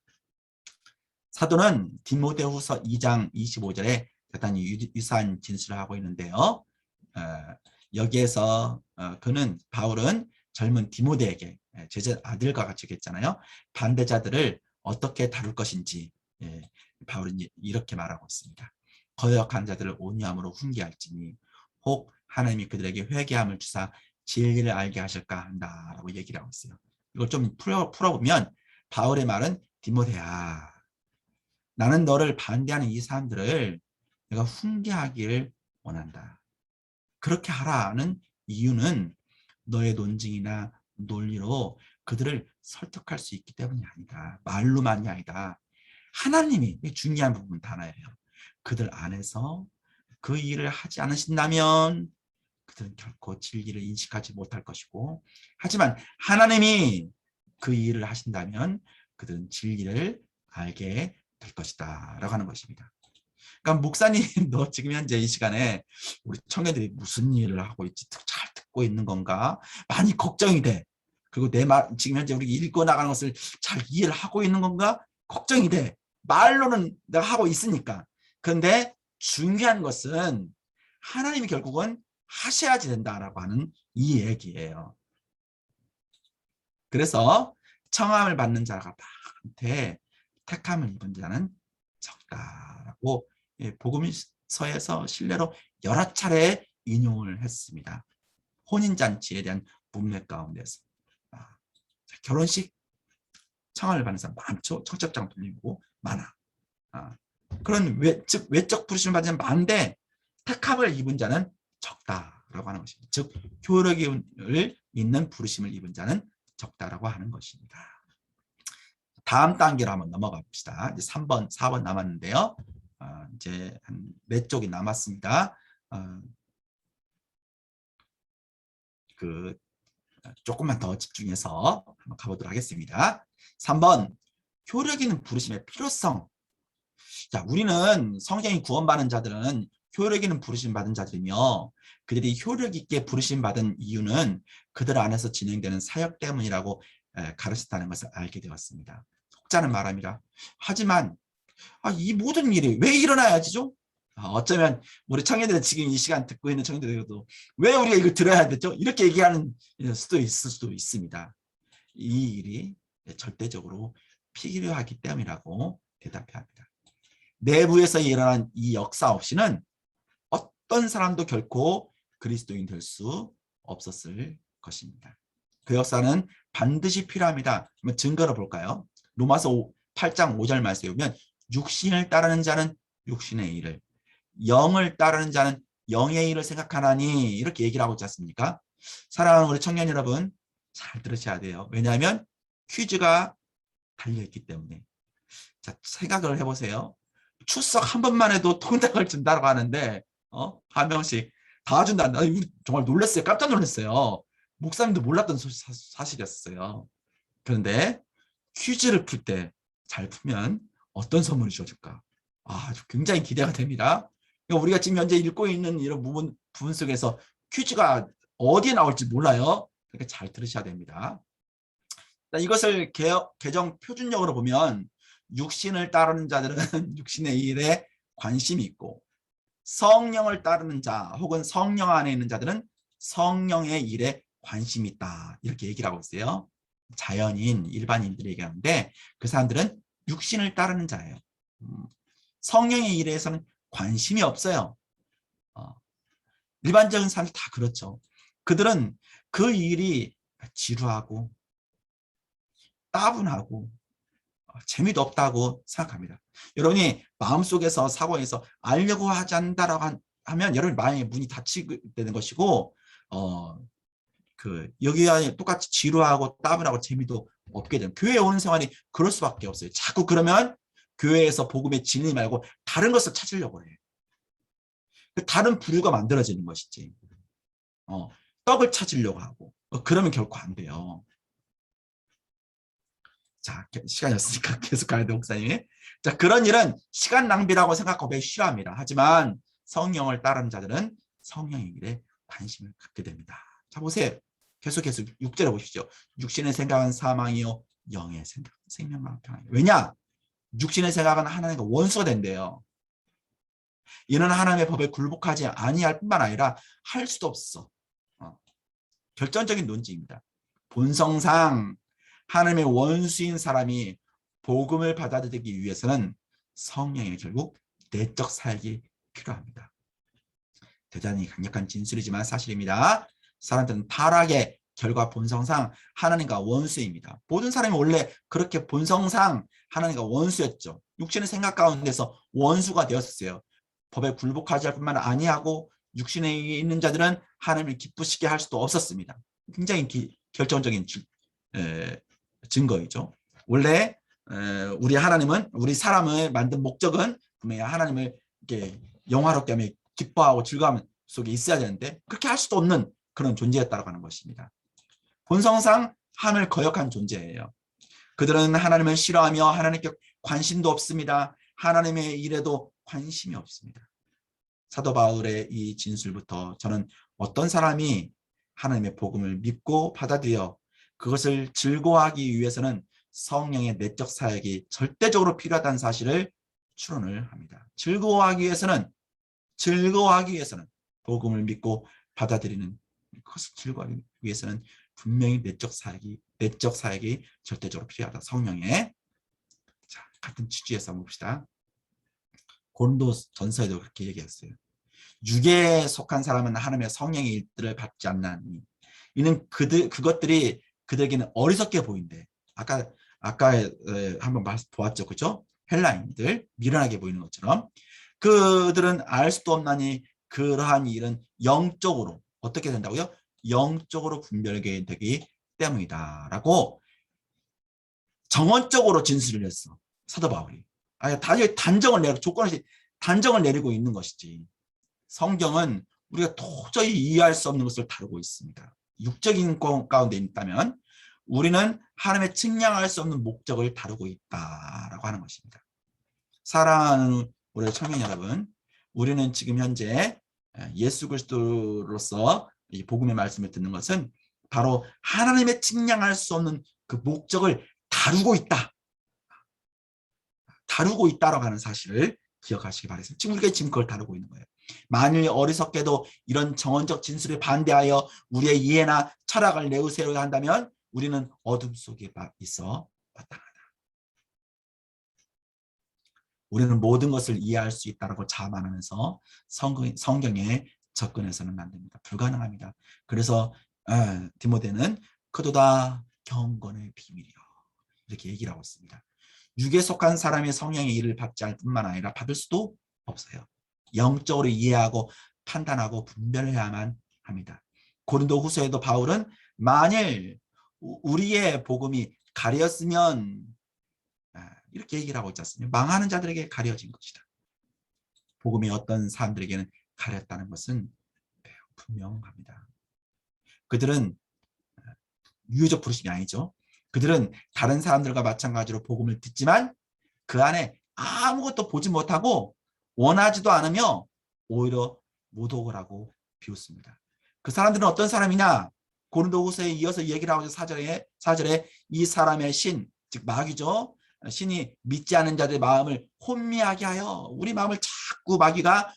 사도는 디모데후서 2장 25절에 대단히 유사한 진술을 하고 있는데요. 여기에서 바울은 젊은 디모데에게 제자 아들과 같이 했잖아요. 반대자들을 어떻게 다룰 것인지 바울은 이렇게 말하고 있습니다. 거역한 자들을 온유함으로 훈계할지니 혹 하나님이 그들에게 회개함을 주사 진리를 알게 하실까 한다라고 얘기를 하고 있어요. 이걸 좀 풀어보면 바울의 말은, 디모데야, 나는 너를 반대하는 이 사람들을 내가 훈계하기를 원한다. 그렇게 하라는 이유는 너의 논증이나 논리로 그들을 설득할 수 있기 때문이 아니다. 말로만이 아니다. 하나님이 중요한 부분 하나예요. 그들 안에서 그 일을 하지 않으신다면 그들은 결코 진리를 인식하지 못할 것이고, 하지만 하나님이 그 일을 하신다면 그들은 진리를 알게 될 것이다 라고 하는 것입니다. 그러니까 목사님, 너 지금 현재 이 시간에 우리 청년들이 무슨 일을 하고 있지, 잘 듣고 있는 건가, 많이 걱정이 돼. 그리고 내 말, 지금 현재 우리 읽고 나가는 것을 잘 이해를 하고 있는 건가 걱정이 돼. 말로는 내가 하고 있으니까. 그런데 중요한 것은 하나님이 결국은 하셔야지 된다라고 하는 이 얘기예요. 그래서 청함을 받는 자한테 택함을 입은 자는 적다라고 복음서에서 신뢰로 여러 차례 인용을 했습니다. 혼인잔치에 대한 문맥 가운데서 결혼식 청함을 받는 사람 많죠. 청첩장 돌리고 많아. 그런 외적 부르심을 받는 자는 많은데 택함을 입은 자는 적다라고 하는 것입니다. 즉 효력을 있는 부르심을 입은 자는 적다라고 하는 것입니다. 다음 단계로 한번 넘어가 봅시다. 이제 3번, 4번 남았는데요. 이제 한 4쪽이 남았습니다. 조금만 더 집중해서 한번 가보도록 하겠습니다. 3번, 효력 있는 부르심의 필요성. 자, 우리는 성경이 구원받은 자들은 효력 있는 부르심 받은 자들이며, 그들이 효력 있게 부르심 받은 이유는 그들 안에서 진행되는 사역 때문이라고 가르쳤다는 것을 알게 되었습니다. 속자는 말합니다. 하지만 이 모든 일이 왜 일어나야지죠? 어쩌면 우리 청년들은 지금 이 시간 듣고 있는 청년들도 왜 우리가 이걸 들어야 되죠? 이렇게 얘기하는 수도 있을 수도 있습니다. 이 일이 절대적으로 필요하기 때문이라고 대답해야 합니다. 내부에서 일어난 이 역사 없이는 어떤 사람도 결코 그리스도인 될 수 없었을 것입니다. 그 역사는 반드시 필요합니다. 한번 증거를 볼까요? 로마서 8장 5절 말씀에 보면 육신을 따르는 자는 육신의 일을, 영을 따르는 자는 영의 일을 생각하나니, 이렇게 얘기를 하고 있지 않습니까? 사랑하는 우리 청년 여러분, 잘 들으셔야 돼요. 왜냐하면 퀴즈가 달려있기 때문에. 자, 생각을 해보세요. 출석 한 번만 해도 통닭을 준다고 하는데 한 명씩 다 준다. 정말 놀랐어요. 깜짝 놀랐어요. 목사님도 몰랐던 사실이었어요. 그런데 퀴즈를 풀 때 잘 풀면 어떤 선물이 주어질까? 굉장히 기대가 됩니다. 그러니까 우리가 지금 현재 읽고 있는 이런 부분 속에서 퀴즈가 어디에 나올지 몰라요. 그러니까 잘 들으셔야 됩니다. 이것을 개정 표준적으로 보면 육신을 따르는 자들은 육신의 일에 관심이 있고, 성령을 따르는 자 혹은 성령 안에 있는 자들은 성령의 일에 관심이 있다, 이렇게 얘기를 하고 있어요. 자연인, 일반인들이 얘기하는데 그 사람들은 육신을 따르는 자예요. 성령의 일에서는 관심이 없어요. 일반적인 사람들 다 그렇죠. 그들은 그 일이 지루하고 따분하고 재미도 없다고 생각합니다. 여러분이 마음속에서 사고에서 알려고 하지 않는다라고 하면 여러분 마음의 문이 닫히게 되는 것이고 여기와 똑같이 지루하고 따분하고 재미도 없게 되는 교회에 오는 생활이 그럴 수밖에 없어요. 자꾸 그러면 교회에서 복음의 진리 말고 다른 것을 찾으려고 해요. 다른 부류가 만들어지는 것이지. 떡을 찾으려고 하고 그러면 결코 안 돼요. 자, 시간이 없으니까 계속 가야 돼, 목사님. 자, 그런 일은 시간 낭비라고 생각하고 매우 싫어합니다. 하지만 성령을 따르는 자들은 성령의 일에 관심을 갖게 됩니다. 자, 보세요. 계속해서 6절에 보십시오. 육신의 생각은 사망이요 영의 생각 생명과 평안이요. 왜냐? 육신의 생각은 하나님과 원수가 된대요. 이는 하나님의 법에 굴복하지 아니할 뿐만 아니라 할 수도 없어. 결정적인 논지입니다. 본성상 하나님의 원수인 사람이 복음을 받아들이기 위해서는 성령의 결국 내적 사역이 필요합니다. 대단히 강력한 진술이지만 사실입니다. 사람들은 타락의 결과 본성상 하나님과 원수입니다. 모든 사람이 원래 그렇게 본성상 하나님과 원수였죠. 육신의 생각 가운데서 원수가 되었어요. 법에 굴복하지 할 뿐만 아니하고 육신에 있는 자들은 하나님을 기쁘시게 할 수도 없었습니다. 굉장히 결정적인 증거이죠. 원래 우리 하나님은 우리 사람을 만든 목적은 분명히 하나님을 이렇게 영화롭게 하며 기뻐하고 즐거움 속에 있어야 되는데 그렇게 할 수도 없는 그런 존재였다고 하는 것입니다. 본성상 하나님을 거역한 존재예요. 그들은 하나님을 싫어하며 하나님께 관심도 없습니다. 하나님의 일에도 관심이 없습니다. 사도 바울의 이 진술부터 저는 어떤 사람이 하나님의 복음을 믿고 받아들여 그것을 즐거워하기 위해서는 성령의 내적 사역이 절대적으로 필요하다는 사실을 추론을 합니다. 즐거워하기 위해서는 복음을 믿고 받아들이는 그것을 즐거워하기 위해서는 분명히 내적 사역이 절대적으로 필요하다. 성령의. 자, 같은 취지에서 한번 봅시다. 고린도전서에도 그렇게 얘기했어요. 육에 속한 사람은 하나님의 성령의 일들을 받지 않나니 이는 그것들이 그들에게는 어리석게 보인대. 아까 한번 보았죠, 그죠? 헬라인들 미련하게 보이는 것처럼 그들은 알 수도 없나니 그러한 일은 영적으로 어떻게 된다고요? 영적으로 분별되기 때문이다라고 정언적으로 진술을 했어, 사도 바울이. 단정을 내리고 있는 것이지. 성경은 우리가 도저히 이해할 수 없는 것을 다루고 있습니다. 육적인 가운데 있다면 우리는 하나님의 측량할 수 없는 목적을 다루고 있다라고 하는 것입니다. 사랑하는 우리 청년 여러분, 우리는 지금 현재 예수 그리스도로서 이 복음의 말씀을 듣는 것은 바로 하나님의 측량할 수 없는 그 목적을 다루고 있다라고 하는 사실을 기억하시기 바랍니다. 지금 우리가 그걸 다루고 있는 거예요. 만일 어리석게도 이런 정언적 진술에 반대하여 우리의 이해나 철학을 내세우려 한다면 우리는 어둠 속에 있어 마땅하다. 우리는 모든 것을 이해할 수 있다고 자만하면서 성경에 접근해서는 안 됩니다. 불가능합니다. 그래서 디모데는 그도다 경건의 비밀이요 이렇게 얘기를 하고 있습니다. 육에 속한 사람이 성령의 일을 받지 않을 뿐만 아니라 받을 수도 없어요. 영적으로 이해하고 판단하고 분별해야만 합니다. 고린도 후서에도 바울은 만일 우리의 복음이 가려졌으면 이렇게 얘기를 하고 있지 않습니까? 망하는 자들에게 가려진 것이다. 복음이 어떤 사람들에게는 가렸다는 것은 매우 분명합니다. 그들은 유효적 부르심이 아니죠. 그들은 다른 사람들과 마찬가지로 복음을 듣지만 그 안에 아무것도 보지 못하고 원하지도 않으며 오히려 모독을 하고 비웃습니다. 그 사람들은 어떤 사람이냐? 고린도후서에 이어서 얘기를 하고 4절에 이 사람의 신, 즉 마귀죠. 신이 믿지 않는 자들의 마음을 혼미하게 하여 우리 마음을 자꾸 마귀가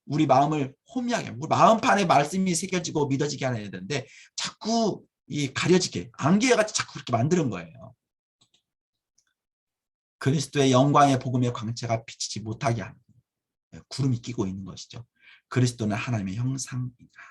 우리 마음을 혼미하게 우리 마음판에 말씀이 새겨지고 믿어지게 하는 애들인데 자꾸 이 가려지게 안개같이 자꾸 그렇게 만드는 거예요. 그리스도의 영광의 복음의 광채가 비치지 못하게 하는 구름이 끼고 있는 것이죠. 그리스도는 하나님의 형상이다.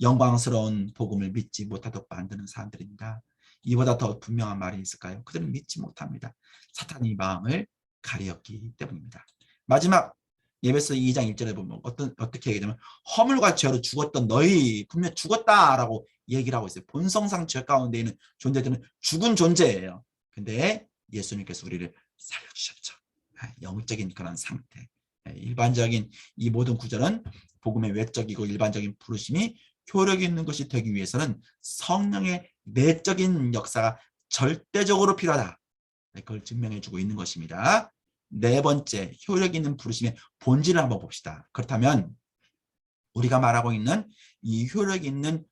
영광스러운 복음을 믿지 못하도록 만드는 사람들입니다. 이보다 더 분명한 말이 있을까요? 그들은 믿지 못합니다. 사탄이 마음을 가리었기 때문입니다. 마지막 예배서 2장 1절에 보면 어떻게 얘기하냐면 허물과 죄로 죽었던 너희 분명 죽었다라고 얘기를 하고 있어요. 본성상 죄 가운데 있는 존재들은 죽은 존재예요. 근데 예수님께서 우리를 살려주셨죠. 영적인 그런 상태. 일반적인 이 모든 구절은 복음의 외적이고 일반적인 부르심이 효력 있는 것이 되기 위해서는 성령의 내적인 역사가 절대적으로 필요하다. 그걸 증명해주고 있는 것입니다. 네 번째, 효력 있는 부르심의 본질을 한번 봅시다. 그렇다면 우리가 말하고 있는 이 효력 있는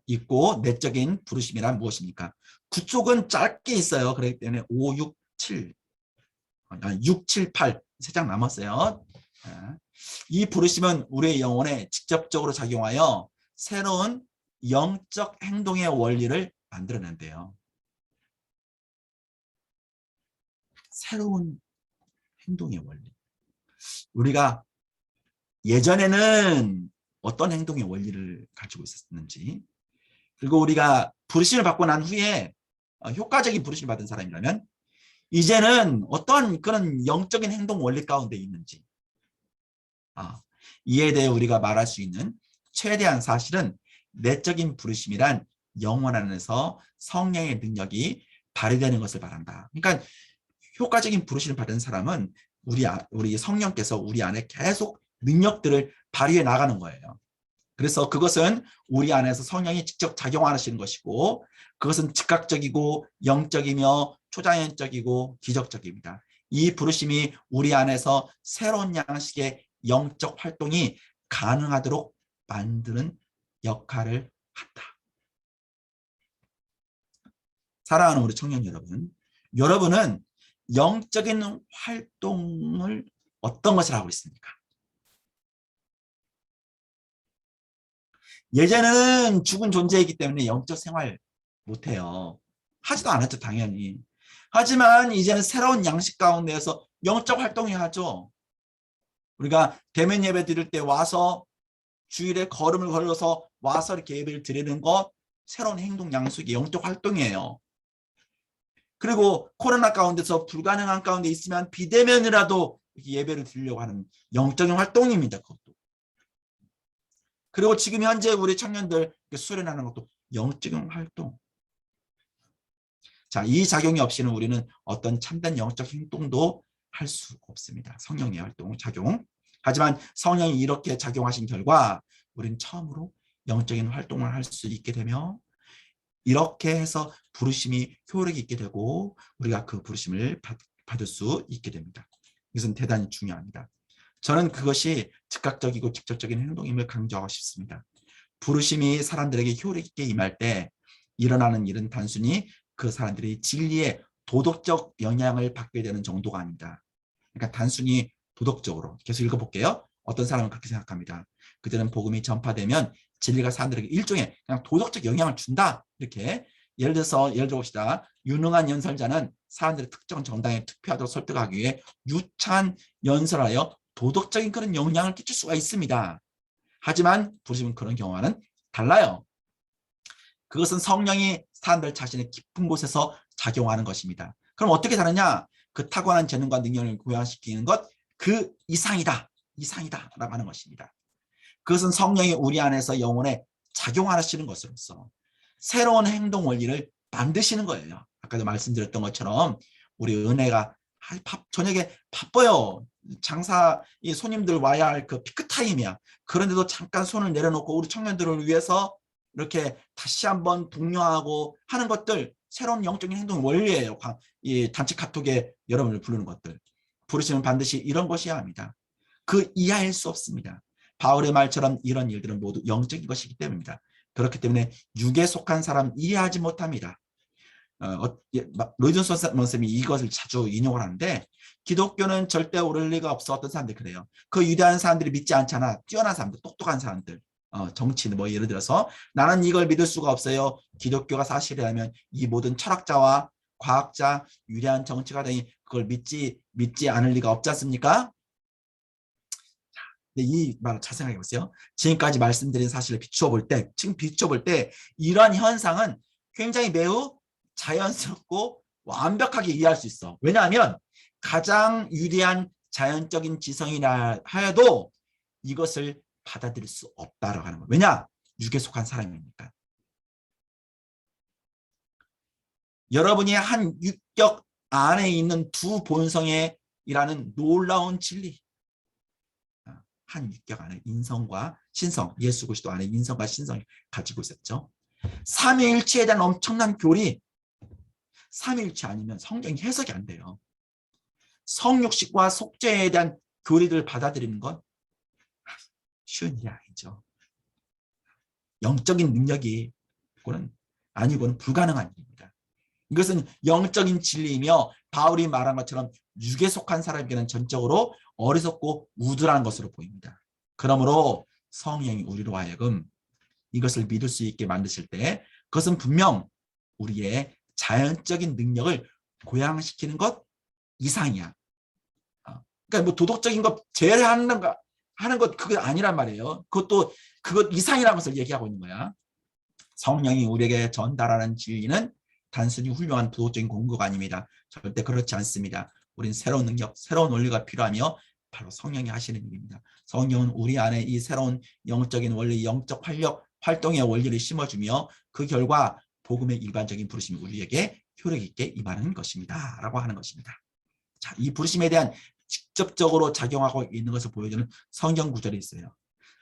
있고 내적인 부르심이란 무엇입니까? 구쪽은 짧게 있어요. 그렇기 때문에 5, 6, 7, 6, 7, 8 세 장 남았어요. 이 부르심은 우리의 영혼에 직접적으로 작용하여 새로운 영적 행동의 원리를 만들어낸대요. 새로운 행동의 원리. 우리가 예전에는 어떤 행동의 원리를 가지고 있었는지, 그리고 우리가 부르심을 받고 난 후에 효과적인 부르심을 받은 사람이라면 이제는 어떤 그런 영적인 행동 원리 가운데 있는지, 이에 대해 우리가 말할 수 있는 최대한 사실은 내적인 부르심이란 영혼 안에서 성령의 능력이 발휘되는 것을 말한다. 그러니까 효과적인 부르심을 받은 사람은 우리 성령께서 우리 안에 계속 능력들을 발휘해 나가는 거예요. 그래서 그것은 우리 안에서 성령이 직접 작용하시는 것이고, 그것은 즉각적이고 영적이며 초자연적이고 기적적입니다. 이 부르심이 우리 안에서 새로운 양식의 영적 활동이 가능하도록 만드는 역할을 한다. 사랑하는 우리 청년 여러분, 여러분은 영적인 활동을 어떤 것을 하고 있습니까? 예전은 죽은 존재이기 때문에 영적 생활 못해요. 하지도 않았죠, 당연히. 하지만 이제는 새로운 양식 가운데에서 영적 활동을 하죠. 우리가 대면 예배 드릴 때 와서 주일에 걸음을 걸어서 와서 이렇게 예배를 드리는 것, 새로운 행동 양식의 영적 활동이에요. 그리고 코로나 가운데서 불가능한 가운데 있으면 비대면이라도 예배를 드리려고 하는 영적인 활동입니다. 그것도. 그리고 지금 현재 우리 청년들 수련하는 것도 영적인 활동. 자, 이 작용이 없이는 우리는 어떤 참된 영적 행동도 할 수 없습니다. 성령의 활동, 작용. 하지만 성령이 이렇게 작용하신 결과 우리는 처음으로 영적인 활동을 할 수 있게 되며, 이렇게 해서 부르심이 효력이 있게 되고 우리가 그 부르심을 받을 수 있게 됩니다. 이것은 대단히 중요합니다. 저는 그것이 즉각적이고 직접적인 행동임을 강조하고 싶습니다. 부르심이 사람들에게 효력 있게 임할 때 일어나는 일은 단순히 그 사람들이 진리의 도덕적 영향을 받게 되는 정도가 아닙니다. 그러니까 단순히 도덕적으로, 계속 읽어볼게요. 어떤 사람은 그렇게 생각합니다. 그들은 복음이 전파되면 진리가 사람들에게 일종의 그냥 도덕적 영향을 준다. 이렇게 예를 들어 봅시다. 유능한 연설자는 사람들의 특정 정당에 투표하도록 설득하기 위해 유창한 연설하여 도덕적인 그런 영향을 끼칠 수가 있습니다. 하지만 부르심은 그런 경우와는 달라요. 그것은 성령이 사람들 자신의 깊은 곳에서 작용하는 것입니다. 그럼 어떻게 다르냐? 그 타고난 재능과 능력을 고양시키는 것, 그 이상이다 라고 하는 것입니다. 그것은 성령이 우리 안에서 영혼에 작용하시는 것으로서 새로운 행동 원리를 만드시는 거예요. 아까도 말씀드렸던 것처럼 우리 은혜가 저녁에 바빠요. 장사 이 손님들 와야 할 그 피크 타임이야. 그런데도 잠깐 손을 내려놓고 우리 청년들을 위해서 이렇게 다시 한번 독려하고 하는 것들, 새로운 영적인 행동 원리예요. 이 단체 카톡에 여러분을 부르는 것들. 부르시면 반드시 이런 것이어야 합니다. 그 이하일 수 없습니다. 바울의 말처럼 이런 일들은 모두 영적인 것이기 때문입니다. 그렇기 때문에 육에 속한 사람 이해하지 못합니다. 로이든 선생님이 이것을 자주 인용을 하는데, 기독교는 절대 오를 리가 없어. 어떤 사람들이 그래요. 그 위대한 사람들이 믿지 않잖아. 뛰어난 사람들, 똑똑한 사람들, 정치인 뭐 예를 들어서 나는 이걸 믿을 수가 없어요. 기독교가 사실이라면 이 모든 철학자와 과학자, 위대한 정치가들이 그걸 믿지 않을 리가 없지 않습니까? 근데 이 말을 잘 생각해 보세요. 지금까지 말씀드린 사실을 지금 비추어 볼 때 이러한 현상은 굉장히 매우 자연스럽고 완벽하게 이해할 수 있어. 왜냐하면 가장 유리한 자연적인 지성이라 하여도 이것을 받아들일 수 없다라고 하는 거예요. 왜냐? 육에 속한 사람이니까. 여러분이 한 육격 안에 있는 두 본성이라는 놀라운 진리, 한 육격 안에 인성과 신성, 예수 그리스도 안에 인성과 신성이 가지고 있었죠. 삼위일체에 대한 엄청난 교리, 삼위일체 아니면 성경이 해석이 안 돼요. 성육식과 속죄에 대한 교리를 받아들이는 건 쉬운 일이 아니죠. 영적인 능력이 아니고는 불가능한 일입니다. 이것은 영적인 진리이며 바울이 말한 것처럼 육에 속한 사람에게는 전적으로 어리석고 우둔한 것으로 보입니다. 그러므로 성령이 우리로 하여금 이것을 믿을 수 있게 만드실 때 그것은 분명 우리의 자연적인 능력을 고양시키는 것 이상이야. 그러니까 뭐 도덕적인 것 제외하는 것 그게 아니란 말이에요. 그것 이상이라는 것을 얘기하고 있는 거야. 성령이 우리에게 전달하는 진리는 단순히 훌륭한 도덕적인 공부가 아닙니다. 절대 그렇지 않습니다. 우린 새로운 능력, 새로운 원리가 필요하며 바로 성령이 하시는 일입니다. 성령은 우리 안에 이 새로운 영적인 원리, 영적 활동의 원리를 심어주며 그 결과 복음의 일반적인 부르심이 우리에게 효력 있게 임하는 것입니다. 라고 하는 것입니다. 자, 이 부르심에 대한 직접적으로 작용하고 있는 것을 보여주는 성경 구절이 있어요.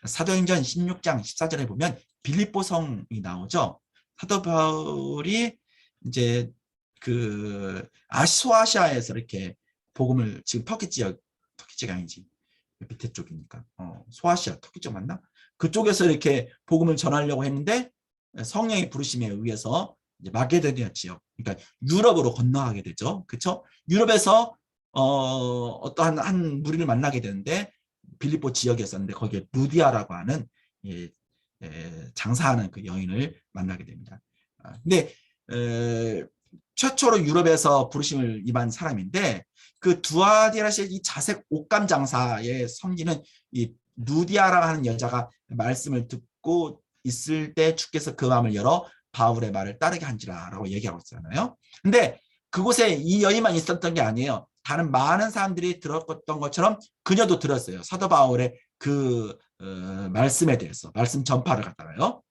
사도행전 16장 14절에 보면 빌립보 성이 나오죠. 사도 바울이 이제 그 소아시아에서 이렇게 복음을 지금 터키 지역이 아니지 밑에 쪽이니까 소아시아 터키 쪽 맞나? 그쪽에서 이렇게 복음을 전하려고 했는데 성령의 부르심에 의해서 이제 마게도니아 지역, 그러니까 유럽으로 건너가게 되죠. 그렇죠? 유럽에서 어떠한 한 무리를 만나게 되는데 빌립보 지역이었었는데 거기에 루디아라고 하는 장사하는 그 여인을 만나게 됩니다. 근데 최초로 유럽에서 부르심을 입은 사람인데 그 두아디라시의 이 자색 옷감 장사에 섬기는 이 루디아라고 하는 여자가 말씀을 듣고 있을 때 주께서 그 마음을 열어 바울의 말을 따르게 한지라라고 얘기하고 있잖아요. 근데 그곳에 이 여인만 있었던 게 아니에요. 다른 많은 사람들이 들었던 것처럼 그녀도 들었어요. 사도 바울의 그 말씀에 대해서 말씀 전파를 갖다가요.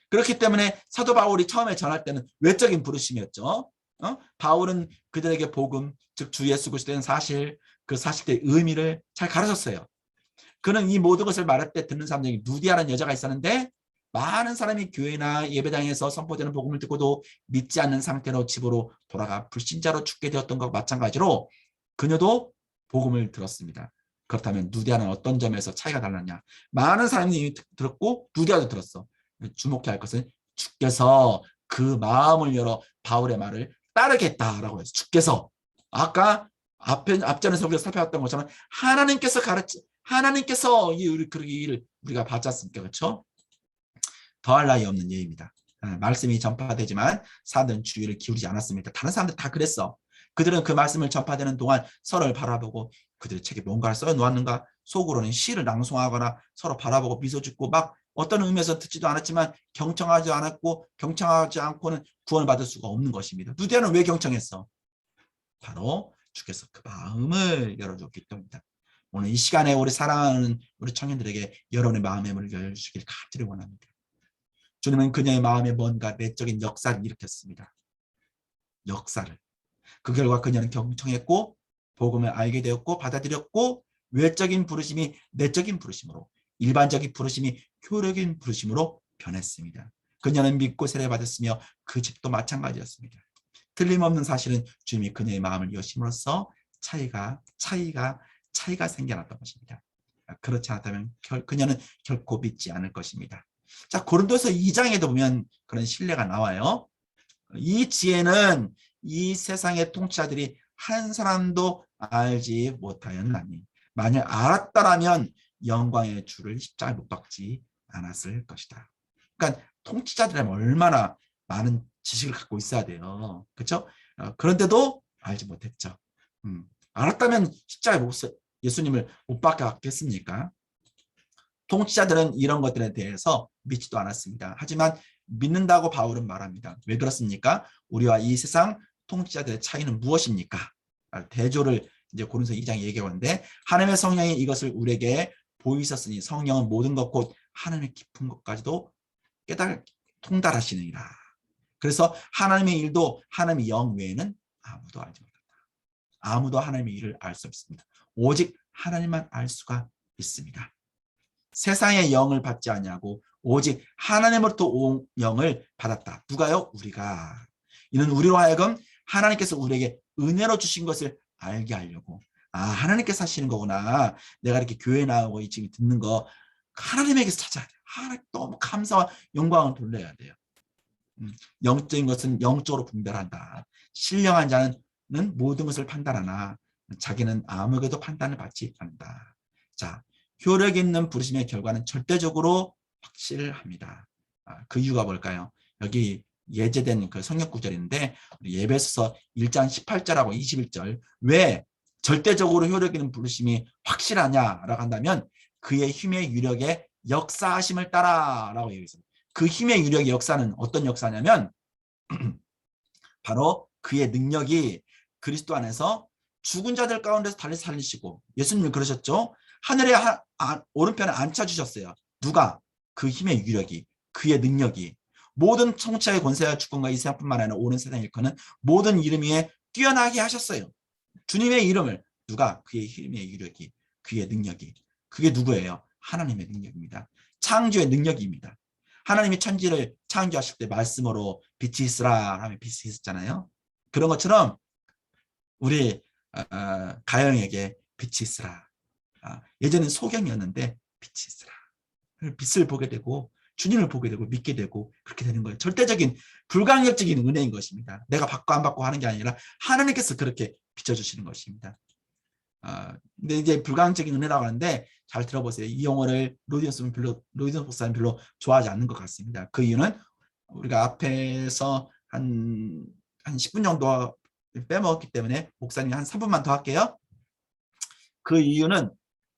그렇기 때문에 사도 바울이 처음에 전할 때는 외적인 부르심이었죠. 바울은 그들에게 복음, 즉 주 예수 그리스도의 사실, 그 사실의 의미를 잘 가르쳤어요. 그는 이 모든 것을 말할 때 듣는 사람 중에 루디아라는 여자가 있었는데 많은 사람이 교회나 예배당에서 선포되는 복음을 듣고도 믿지 않는 상태로 집으로 돌아가 불신자로 죽게 되었던 것과 마찬가지로 그녀도 복음을 들었습니다. 그렇다면 루디아는 어떤 점에서 차이가 달랐냐? 많은 사람이 들었고 루디아도 들었어. 주목해야 할 것은 주께서 그 마음을 열어 바울의 말을 따르겠다라고 해서 주께서 아까 앞전에서 우리가 살펴봤던 것처럼 하나님께서 이 일을 우리가 받지 않습니까? 그렇죠? 더할 나위 없는 예입니다. 말씀이 전파되지만 사람들은 주의를 기울이지 않았습니다. 다른 사람들 다 그랬어. 그들은 그 말씀을 전파되는 동안 서로를 바라보고 그들의 책에 뭔가를 써놓았는가 속으로는 시를 낭송하거나 서로 바라보고 미소 짓고 막 어떤 의미에서 듣지도 않았지만 경청하지 않았고 경청하지 않고는 구원을 받을 수가 없는 것입니다. 루디아는 왜 경청했어? 바로 주께서 그 마음을 열어줬기 때문입니다. 오늘 이 시간에 우리 사랑하는 우리 청년들에게 여러분의 마음의 문을 열어주시길 간절히 원합니다. 주님은 그녀의 마음에 뭔가 내적인 역사를 일으켰습니다. 역사를. 그 결과 그녀는 경청했고 복음을 알게 되었고 받아들였고 외적인 부르심이 내적인 부르심으로 일반적인 부르심이 효력인 부르심으로 변했습니다. 그녀는 믿고 세례받았으며 그 집도 마찬가지였습니다. 틀림없는 사실은 주님이 그녀의 마음을 여심으로써 차이가 생겨났던 것입니다. 그렇지 않다면 그녀는 결코 믿지 않을 것입니다. 자, 고린도서 2장에도 보면 그런 신뢰가 나와요. 이 지혜는 이 세상의 통치자들이 한 사람도 알지 못하였나니 만약 알았더라면 영광의 주를 십자가에 못 박지 않았을 것이다. 그러니까 통치자들이라면 얼마나 많은 지식을 갖고 있어야 돼요. 그렇죠? 그런데도 알지 못했죠. 알았다면 십자가에 예수님을 못 박았겠습니까? 통치자들은 이런 것들에 대해서 믿지도 않았습니다. 하지만 믿는다고 바울은 말합니다. 왜 그렇습니까? 우리와 이 세상 통치자들의 차이는 무엇입니까? 대조를 이제 고린도서 2장에 얘기하는데 하나님의 성령이 이것을 우리에게 보이셨으니 성령은 모든 것 곧 하나님의 깊은 것까지도 통달하시느니라. 그래서 하나님의 일도 하나님의 영 외에는 아무도 알지 못한다. 아무도 하나님의 일을 알 수 없습니다. 오직 하나님만 알 수가 있습니다. 세상의 영을 받지 않냐고 오직 하나님으로부터 온 영을 받았다. 누가요? 우리가. 이는 우리로 하여금 하나님께서 우리에게 은혜로 주신 것을 알게 하려고. 하나님께서 하시는 거구나. 내가 이렇게 교회 나오고 지금 듣는 거 하나님에게서 찾아야 돼요. 하나님 너무 감사와 영광을 돌려야 돼요. 영적인 것은 영적으로 분별한다. 신령한 자는 모든 것을 판단하나 자기는 아무에게도 판단을 받지 않는다. 자, 효력 있는 부르심의 결과는 절대적으로 확실합니다. 그 이유가 뭘까요? 여기 예제된 그 성경 구절인데 예배소서 1장 18절하고 21절 왜 절대적으로 효력 있는 부르심이 확실하냐라고 한다면 그의 힘의 유력에 역사하심을 따라라고 얘기했습니다. 그 힘의 유력의 역사는 어떤 역사냐면 바로 그의 능력이 그리스도 안에서 죽은 자들 가운데서 다시 살리시고 예수님이 그러셨죠. 하늘의 오른편에 앉혀주셨어요. 누가? 그 힘의 유력이 그의 능력이 모든 청차의 권세와 주권과 이 세상뿐만 아니라 오는 세상 일커는 모든 이름 위에 뛰어나게 하셨어요. 주님의 이름을 누가? 그의 힘의 유력이 그의 능력이 그게 누구예요? 하나님의 능력입니다. 창조의 능력입니다. 하나님이 천지를 창조하실 때 말씀으로 빛이 있으라 하면 빛이 있었잖아요. 그런 것처럼 우리 가영에게 빛이 있으라. 예전엔 소경이었는데 빛이 있으라. 빛을 보게 되고 주님을 보게 되고 믿게 되고 그렇게 되는 거예요. 절대적인 불가항력적인 은혜인 것입니다. 내가 받고 안 받고 하는 게 아니라 하나님께서 그렇게 비춰주시는 것입니다. 근데 이제 불가항적인 은혜라고 하는데 잘 들어보세요. 이 용어를 로디언스 목사님 별로 좋아하지 않는 것 같습니다. 그 이유는 우리가 앞에서 한 10분 정도 빼먹었기 때문에 목사님 한 3분만 더 할게요. 그 이유는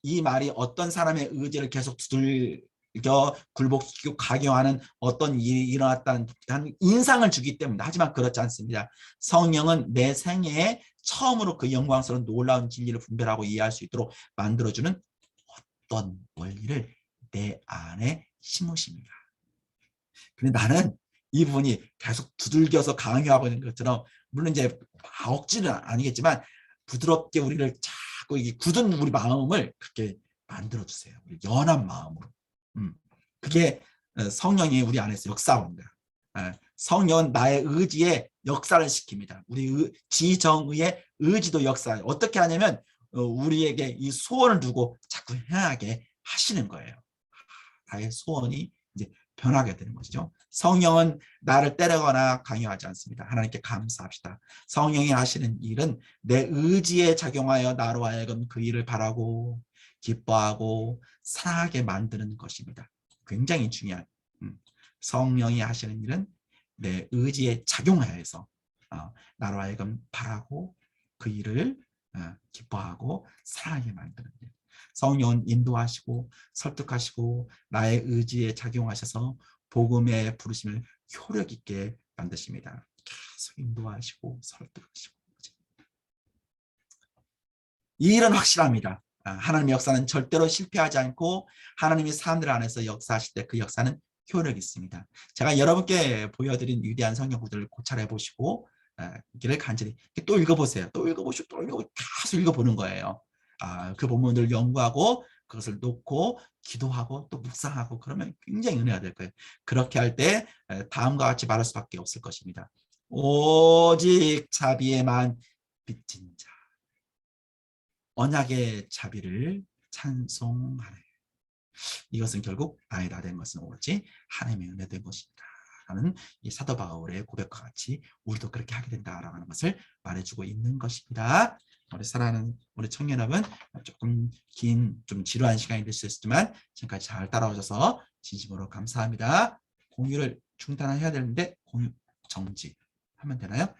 이 말이 어떤 사람의 의지를 계속 두들겨 굴복시키고 강요하는 어떤 일이 일어났다는 인상을 주기 때문에 하지만 그렇지 않습니다. 성령은 내 생애에 처음으로 그 영광스러운 놀라운 진리를 분별하고 이해할 수 있도록 만들어주는 어떤 원리를 내 안에 심으십니다. 근데 나는 이 부분이 계속 두들겨서 강요하고 있는 것처럼 물론 이제 억지는 아니겠지만 부드럽게 우리를 자꾸 이게 굳은 우리 마음을 그렇게 만들어주세요. 연한 마음으로. 그게 성령이 우리 안에서 역사합니다. 성령은 나의 의지에 역사를 시킵니다. 우리 지정의의 의지도 역사. 어떻게 하냐면 우리에게 이 소원을 두고 자꾸 행하게 하시는 거예요. 나의 소원이 이제 변하게 되는 것이죠. 성령은 나를 때리거나 강요하지 않습니다. 하나님께 감사합시다. 성령이 하시는 일은 내 의지에 작용하여 나로 하여금 그 일을 바라고 기뻐하고 사랑하게 만드는 것입니다. 굉장히 중요한 성령이 하시는 일은 내 의지에 작용하여서 나로 하여금 바라고 그 일을 기뻐하고 사랑하게 만드는 일. 성령은 인도하시고 설득하시고 나의 의지에 작용하셔서 복음의 부르심을 효력 있게 만드십니다. 계속 인도하시고 설득하시고 이 일은 확실합니다. 하나님의 역사는 절대로 실패하지 않고 하나님이 사람들 안에서 역사하실 때 그 역사는 효력이 있습니다. 제가 여러분께 보여드린 위대한 성경 구절을 고찰해 보시고 이를 간절히 또 읽어보세요. 또 읽어보시고 또 읽어보시고 계속 읽어보는 거예요. 그 본문을 연구하고 그것을 놓고 기도하고 또 묵상하고 그러면 굉장히 은혜가 될 거예요. 그렇게 할 때 다음과 같이 말할 수밖에 없을 것입니다. 오직 자비에만 빚진 자 언약의 자비를 찬송하네. 이것은 결국 나의 다 된 것은 오로지 하나님의 은혜 된 것입니다. 라는 이 사도 바울의 고백과 같이 우리도 그렇게 하게 된다라고 하는 것을 말해주고 있는 것입니다. 우리 사랑하는 우리 청년 여러분 조금 긴 좀 지루한 시간이 될 수 있지만 지금까지 잘 따라오셔서 진심으로 감사합니다. 공유를 중단해야 되는데 공유 정지하면 되나요?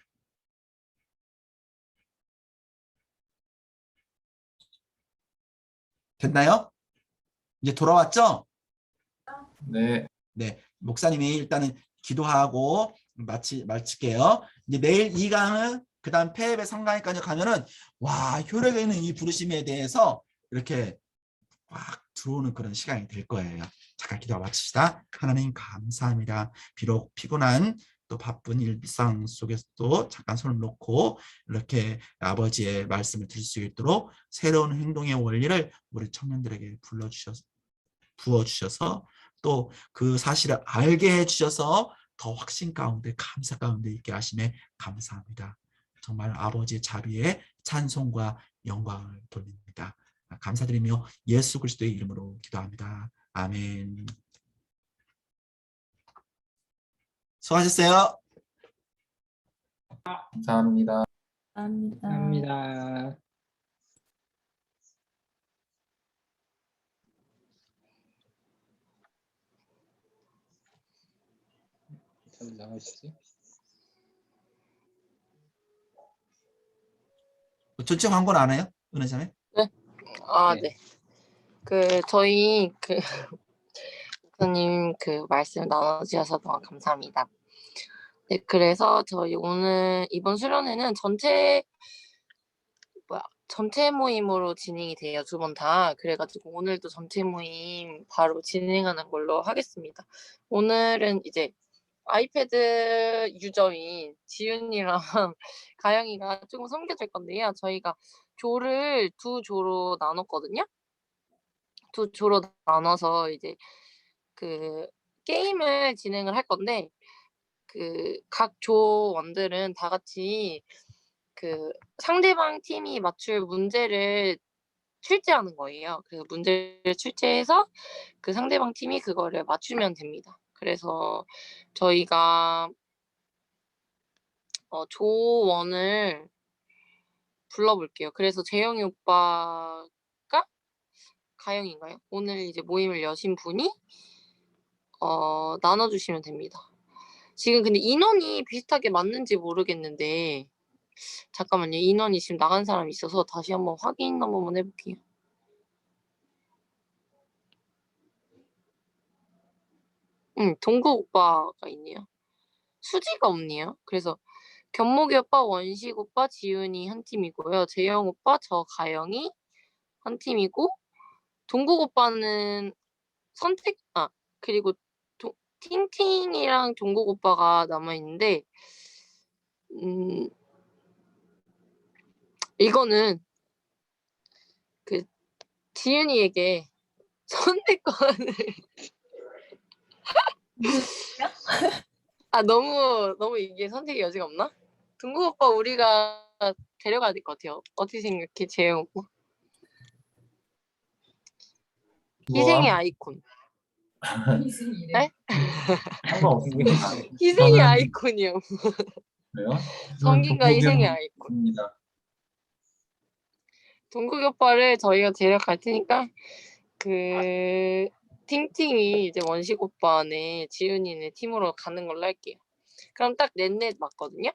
됐나요? 이제 돌아왔죠? 네. 네, 목사님이 일단은 기도하고 마칠게요. 이제 내일 2강은 그다음 폐업의 성강에까지 가면은 와 효력 있는 이 부르심에 대해서 이렇게 꽉 들어오는 그런 시간이 될 거예요. 잠깐 기도하 마칩시다. 하나님 감사합니다. 비록 피곤한 또 바쁜 일상 속에서도 잠깐 손을 놓고 이렇게 아버지의 말씀을 들을 수 있도록 새로운 행동의 원리를 우리 청년들에게 부어주셔서 또 그 사실을 알게 해주셔서 더 확신 가운데 감사 가운데 있게 하심에 감사합니다. 정말 아버지의 자비에 찬송과 영광을 돌립니다. 감사드리며 예수 그리스도의 이름으로 기도합니다. 아멘. 수고하셨어요. 감사합니다. 감사합니다. 잘 나가시지? 전체 광고는 안 해요? 은혜자매? 네. 네. 저희 목사님 말씀 나눠주셔서 너무 감사합니다. 네, 그래서 저희 오늘 이번 수련회는 전체 모임으로 진행이 돼요. 2번 다. 그래가지고 오늘도 전체 모임 바로 진행하는 걸로 하겠습니다. 오늘은 이제 아이패드 유저인 지윤이랑 가영이가 조금 섬겨줄 건데요. 저희가 조를 2조로 나눴거든요. 2조로 나눠서 이제 게임을 진행을 할 건데 각 조원들은 다 같이 상대방 팀이 맞출 문제를 출제하는 거예요. 그래서 문제를 출제해서 상대방 팀이 그거를 맞추면 됩니다. 그래서 저희가 조원을 불러볼게요. 그래서 재영이 오빠가 가영인가요? 오늘 이제 모임을 여신 분이 나눠주시면 됩니다. 지금 근데 인원이 비슷하게 맞는지 모르겠는데 잠깐만요. 인원이 지금 나간 사람이 있어서 다시 한번 확인 한번 해볼게요. 동국 오빠가 있네요. 수지가 없네요. 그래서 견목이 오빠, 원식 오빠, 지윤이 한 팀이고요. 재영 오빠, 저 가영이 한 팀이고 동국 오빠는 그리고 팅팅이랑 동국 오빠가 남아있는데 이거는 지윤이에게 선택권을 너무 이게 선택의 여지가 없나? 동국 오빠 우리가 데려가야 될 것 같아요. 어떻게 생각해, 재영 오빠? 희생의 아이콘. 네? 상관없습니다. 희생의 아이콘이요. 그래요? 성gin과 희생의 아이콘. 입니다. 동국 오빠를 저희가 데려갈 테니까 팅팅이 이제 원식 오빠네 지윤이네 팀으로 가는 걸로 할게요. 그럼 딱 넷넷 맞거든요.